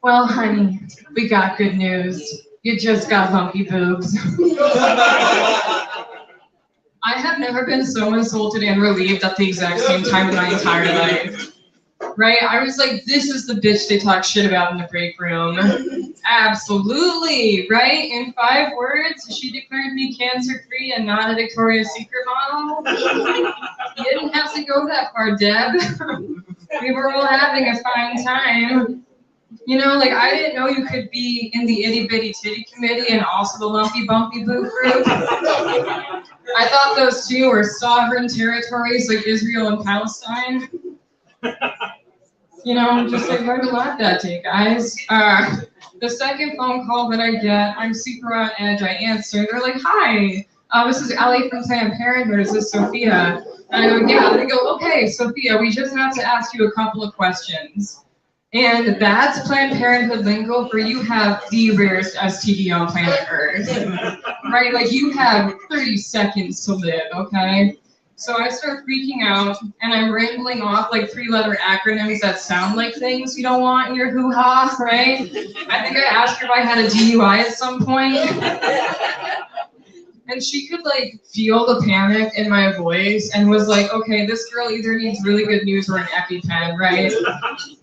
well, honey, we got good news. You just got lumpy boobs. I have never been so insulted and relieved at the exact same time in my entire life. Right? I was like, this is the bitch they talk shit about in the break room. Absolutely, right? In 5 words, she declared me cancer-free and not a Victoria's Secret model. You didn't have to go that far, Deb. We were all having a fine time. You know, like, I didn't know you could be in the itty-bitty titty committee and also the lumpy bumpy boob group. I thought those two were sovereign territories like Israel and Palestine. You know, just like, learn a lot that day, guys. The second phone call that I get, I'm super on edge. I answer. They're like, hi, this is Ellie from Planned Parenthood. Is this Sophia? And I go, yeah. They go, okay, Sophia, we just have to ask you a couple of questions. And that's Planned Parenthood lingo for you have the rarest STD on planet Earth. Right? Like you have 30 seconds to live, okay? So I start freaking out and I'm rambling off like 3-letter acronyms that sound like things you don't want in your hoo-ha, right? I think I asked her if I had a DUI at some point. And she could like feel the panic in my voice and was like, okay, this girl either needs really good news or an EpiPen, right?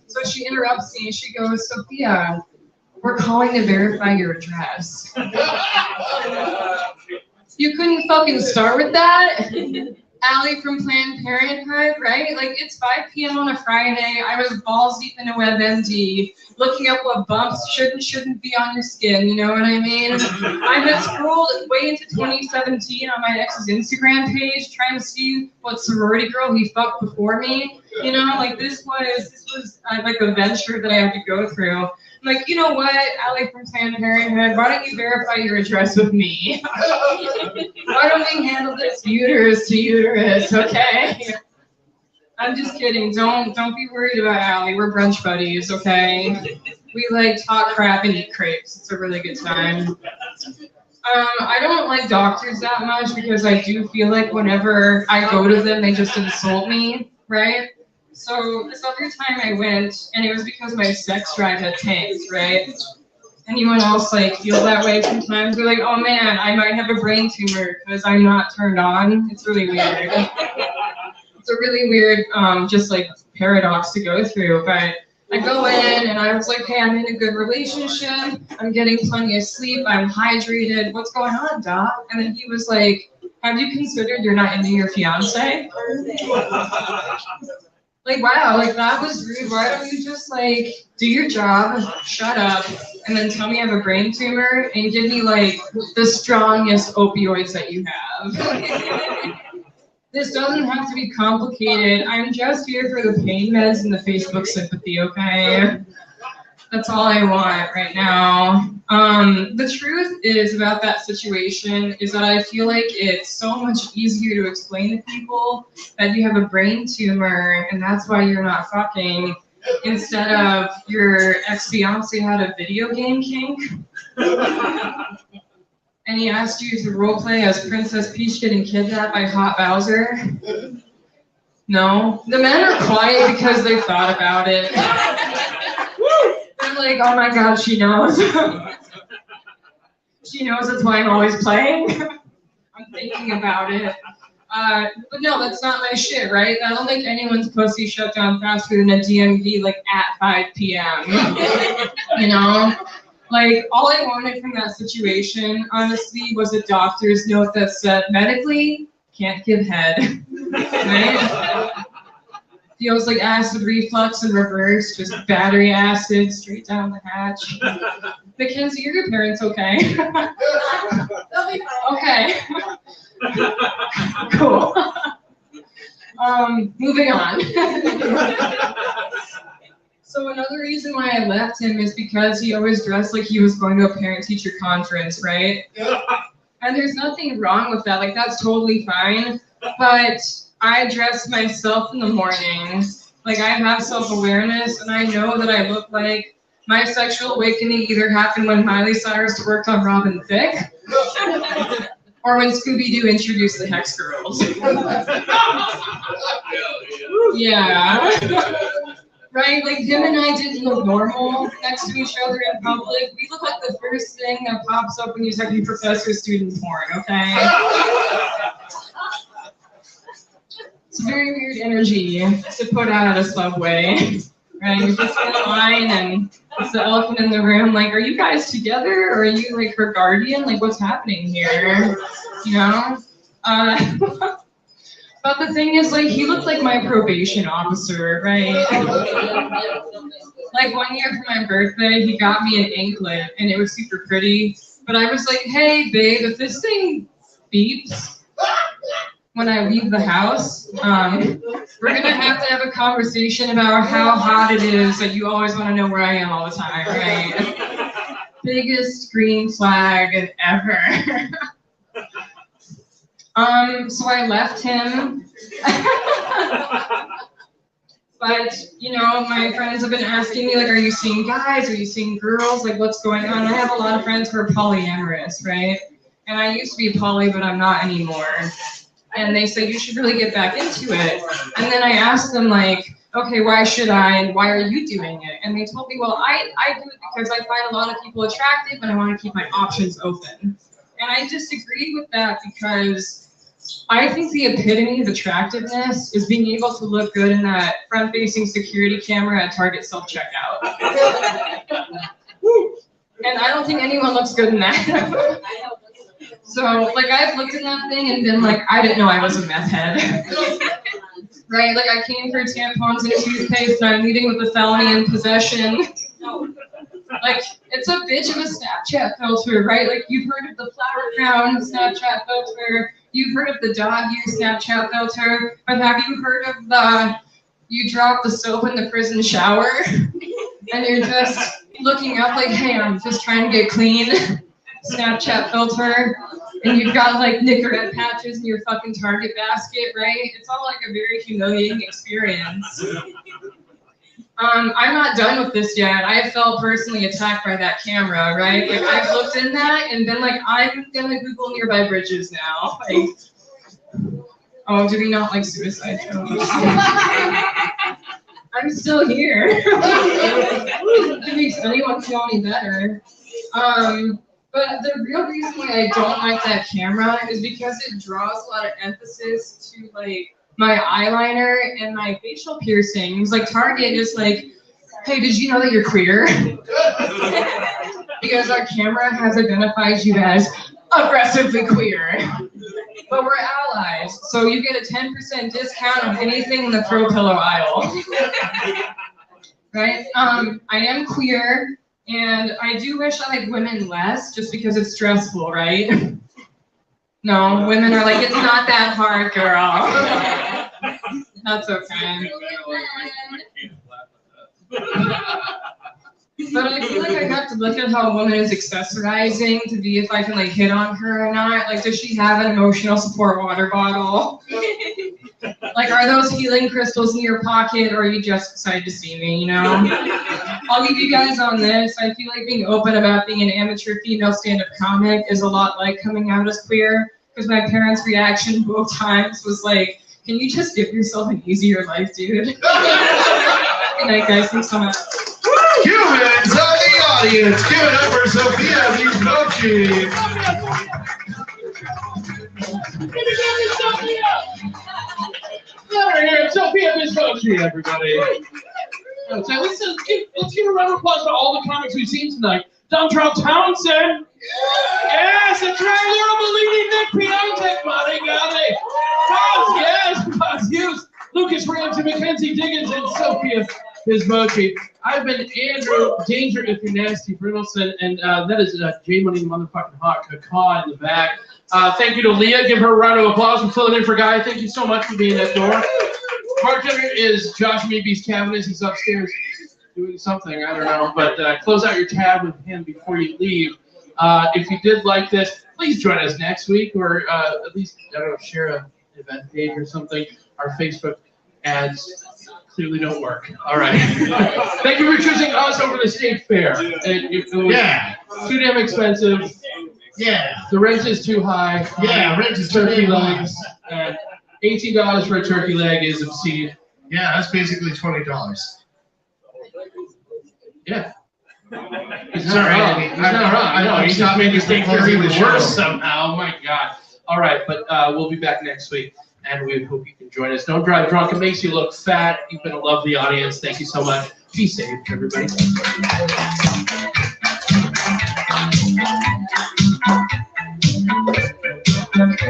So she interrupts me and she goes, Sophia, we're calling to verify your address. You couldn't fucking start with that? Allie from Planned Parenthood, right? Like it's 5 p.m. on a Friday. I was balls deep into WebMD, looking up what bumps should and shouldn't be on your skin. You know what I mean? I had scrolled way into 2017 on my ex's Instagram page, trying to see what sorority girl he fucked before me. You know, like this was like a venture that I had to go through. I'm like, you know what, Allie from Planned Parenthood, why don't you verify your address with me? Why don't we handle this uterus to uterus, okay? I'm just kidding. Don't be worried about Allie. We're brunch buddies, okay? We like talk crap and eat crepes. It's a really good time. I don't like doctors that much because I do feel like whenever I go to them, they just insult me, right? So this other time I went, and it was because my sex drive had tanked, right? Anyone else like feel that way sometimes? They're like, oh man, I might have a brain tumor because I'm not turned on. It's really weird. It's a really weird, just like paradox to go through. But I go in and I was like, hey, I'm in a good relationship. I'm getting plenty of sleep. I'm hydrated. What's going on, doc? And then he was like, have you considered you're not into your fiance? Like, wow, like that was rude. Why don't you just like do your job, shut up, and then tell me I have a brain tumor and give me like the strongest opioids that you have. This doesn't have to be complicated. I'm just here for the pain meds and the Facebook sympathy, okay? That's all I want right now. The truth is about that situation is that I feel like it's so much easier to explain to people that you have a brain tumor and that's why you're not fucking, instead of your ex-fiance had a video game kink. And he asked you to roleplay as Princess Peach getting kidnapped by Hot Bowser. No? The men are quiet because they thought about it. I'm like, oh my god, she knows. She knows that's why I'm always playing. I'm thinking about it. But no, that's not my shit, right? That'll make anyone's pussy shut down faster than a DMV like at 5 p.m. You know? Like, all I wanted from that situation, honestly, was a doctor's note that said, medically, can't give head. Right? Feels like acid reflux in reverse, just battery acid straight down the hatch. Mackenzie, are your parents okay? They'll be fine. Okay. Cool. Moving on. So another reason why I left him is because he always dressed like he was going to a parent-teacher conference, right? And there's nothing wrong with that. Like, that's totally fine. But I dress myself in the morning. Like, I have self-awareness, and I know that I look like my sexual awakening either happened when Miley Cyrus worked on Robin Thicke, or when Scooby-Doo introduced the Hex Girls. Yeah. Right? Like, him and I didn't look normal next to each other in public. We look like the first thing that pops up when you talk to professor-student porn, okay? It's a very weird energy to put out at a subway, right? You're just in line and it's the elephant in the room. Like, are you guys together or are you like her guardian? Like, what's happening here? You know? But the thing is, like, he looked like my probation officer, right? Like, one year for my birthday, he got me an anklet and it was super pretty. But I was like, hey, babe, if this thing beeps when I leave the house, we're gonna have to have a conversation about how hot it is that you always want to know where I am all the time, right? Biggest green flag ever. So I left him. But, you know, my friends have been asking me, like, are you seeing guys? Are you seeing girls? Like, what's going on? I have a lot of friends who are polyamorous, right? And I used to be poly, but I'm not anymore. And they said, you should really get back into it. And then I asked them, like, okay, why should I? And why are you doing it? And they told me, well, I do it because I find a lot of people attractive and I want to keep my options open. And I disagreed with that because I think the epitome of attractiveness is being able to look good in that front-facing security camera at Target self-checkout. And I don't think anyone looks good in that. So, like, I've looked at that thing and been like, I didn't know I was a meth head. Right? Like, I came for tampons and toothpaste and I'm leaving with a felony in possession. Like, it's a bitch of a Snapchat filter, right? Like, you've heard of the flower crown Snapchat filter. You've heard of the dog use Snapchat filter. But have you heard of the, you drop the soap in the prison shower and you're just looking up like, hey, I'm just trying to get clean. Snapchat filter. And you've got like Nicorette patches in your fucking Target basket, right? It's all like a very humiliating experience. I'm not done with this yet. I felt personally attacked by that camera, right? Like, I've looked in that and been like, I'm gonna Google nearby bridges now. Like, oh, do we not like suicide jokes? I'm still here. It makes anyone feel any better. But the real reason why I don't like that camera is because it draws a lot of emphasis to like my eyeliner and my facial piercings. Like Target is like, hey, did you know that you're queer? Because our camera has identified you as aggressively queer. But we're allies, so you get a 10% discount on anything in the throw pillow aisle. Right? I am queer. And I do wish I like women less, just because it's stressful, right? No, women are like, it's not that hard, girl. That's okay. But I feel like I have to look at how a woman is accessorizing to be if I can like hit on her or not. Like, does she have an emotional support water bottle? Like, are those healing crystals in your pocket, or are you just excited to see me, you know? I'll leave you guys on this. I feel like being open about being an amateur female stand-up comic is a lot like coming out as queer, because my parents' reaction both times was like, can you just give yourself an easier life, dude? Good night, guys. Thanks so much. Humans of the audience, give it up for Sophia Viscochi. Sophia Viscochi, everybody. So let's give a round of applause to all the comics we've seen tonight. Dontrell Townsend. Yes, that's right. Laura Bellini, Nick Piontek, Monty Galley. Bob, yes, Bob Hughes, Lucas Ramsey, Mackenzie Diggins, and Sophia Viscochi. I've been Andrew Danger if you're nasty Brindleson, and that is J Money motherfucking Hawk, Caw in the back. Thank you to Leah. Give her a round of applause for filling in for Guy. Thank you so much for being at the door. Bartender is Josh Maybe's cabinet. He's upstairs doing something, I don't know. But close out your tab with him before you leave. If you did like this, please join us next week, or at least, I don't know, share an event page or something. Our Facebook ads clearly don't work. All right. Thank you for choosing us over the state fair. It was too damn expensive. Yeah. The rent is too high. Yeah, rent is turkey too high. legs. $18 for a turkey leg is obscene. Yeah, that's basically $20. Yeah. He's Sorry, not wrong. I mean, He's not wrong. I know. I'm He just just made me think closing even the show. worse somehow. Oh my God. All right, but we'll be back next week, and we hope you can join us. Don't drive drunk. It makes you look fat. You've been a lovely audience. Thank you so much. Be safe, everybody. Thank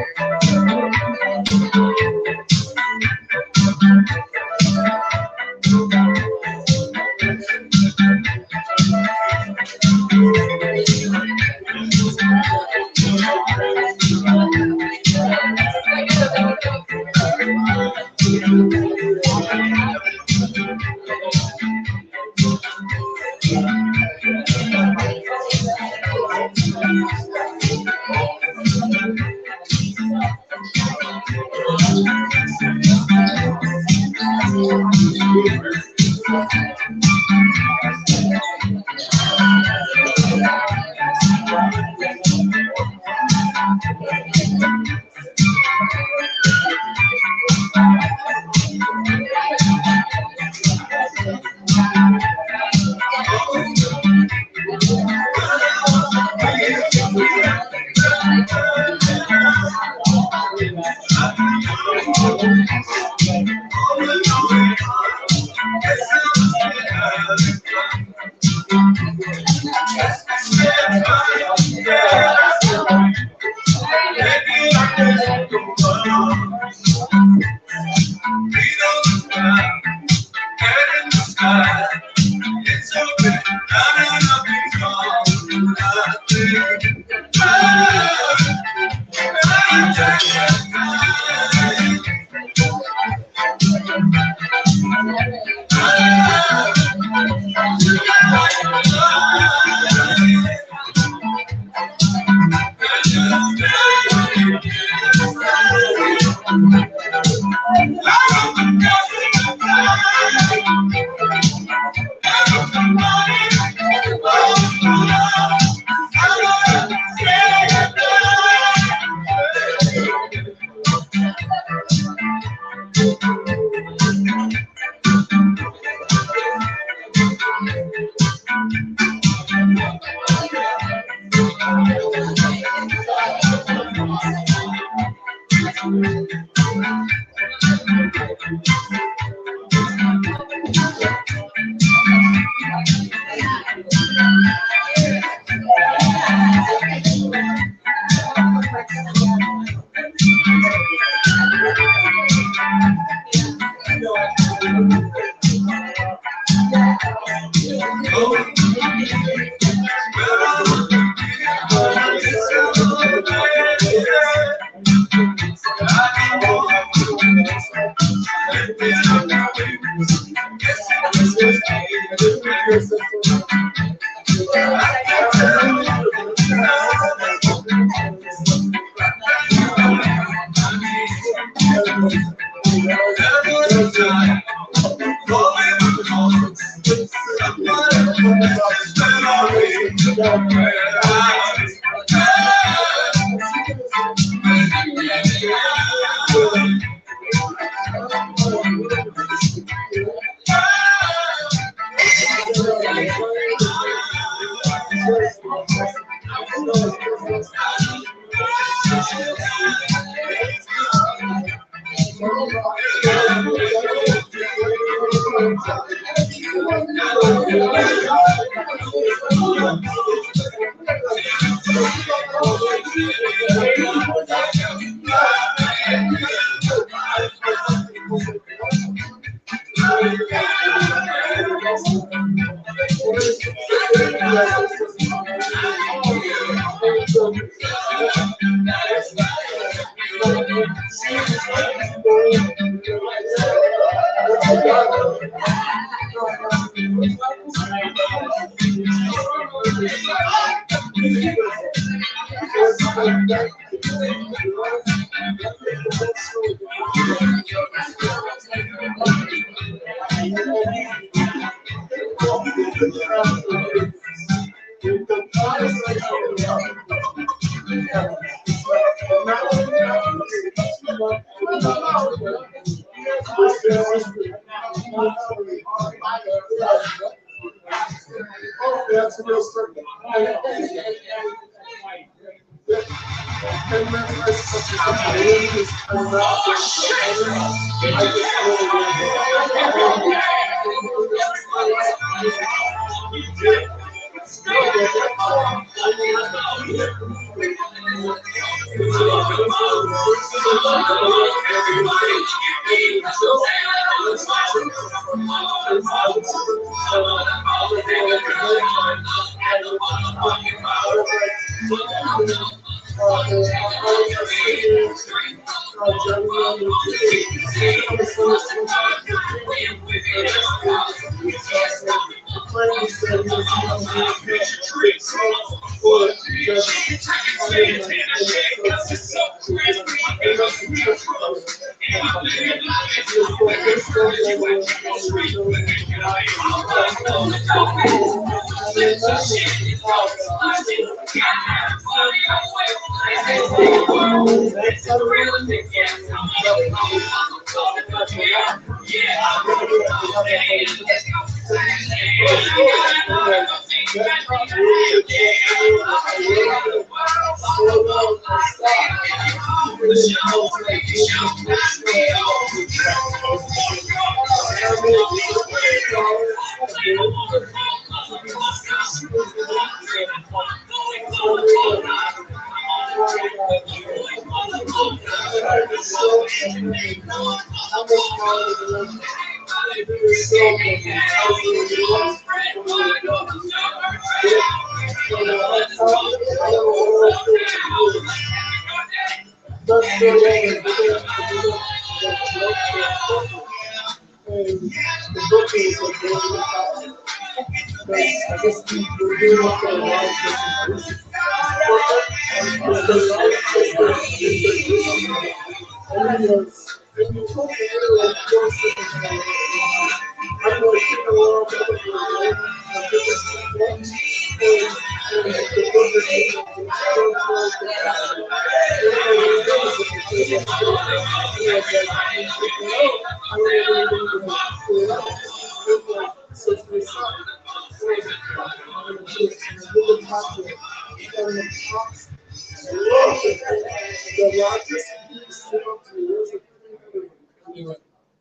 you. That's a real story.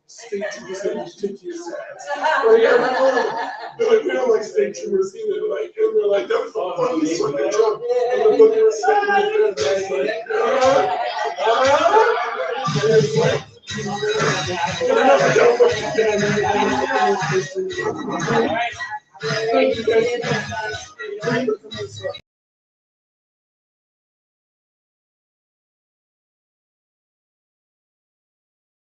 State troopers and take you aside. Like, yeah, they're like, we don't like state troopers either. Like, and they're like, that was the funniest fucking joke. And they're looking at second and third, and it's like, thank you guys.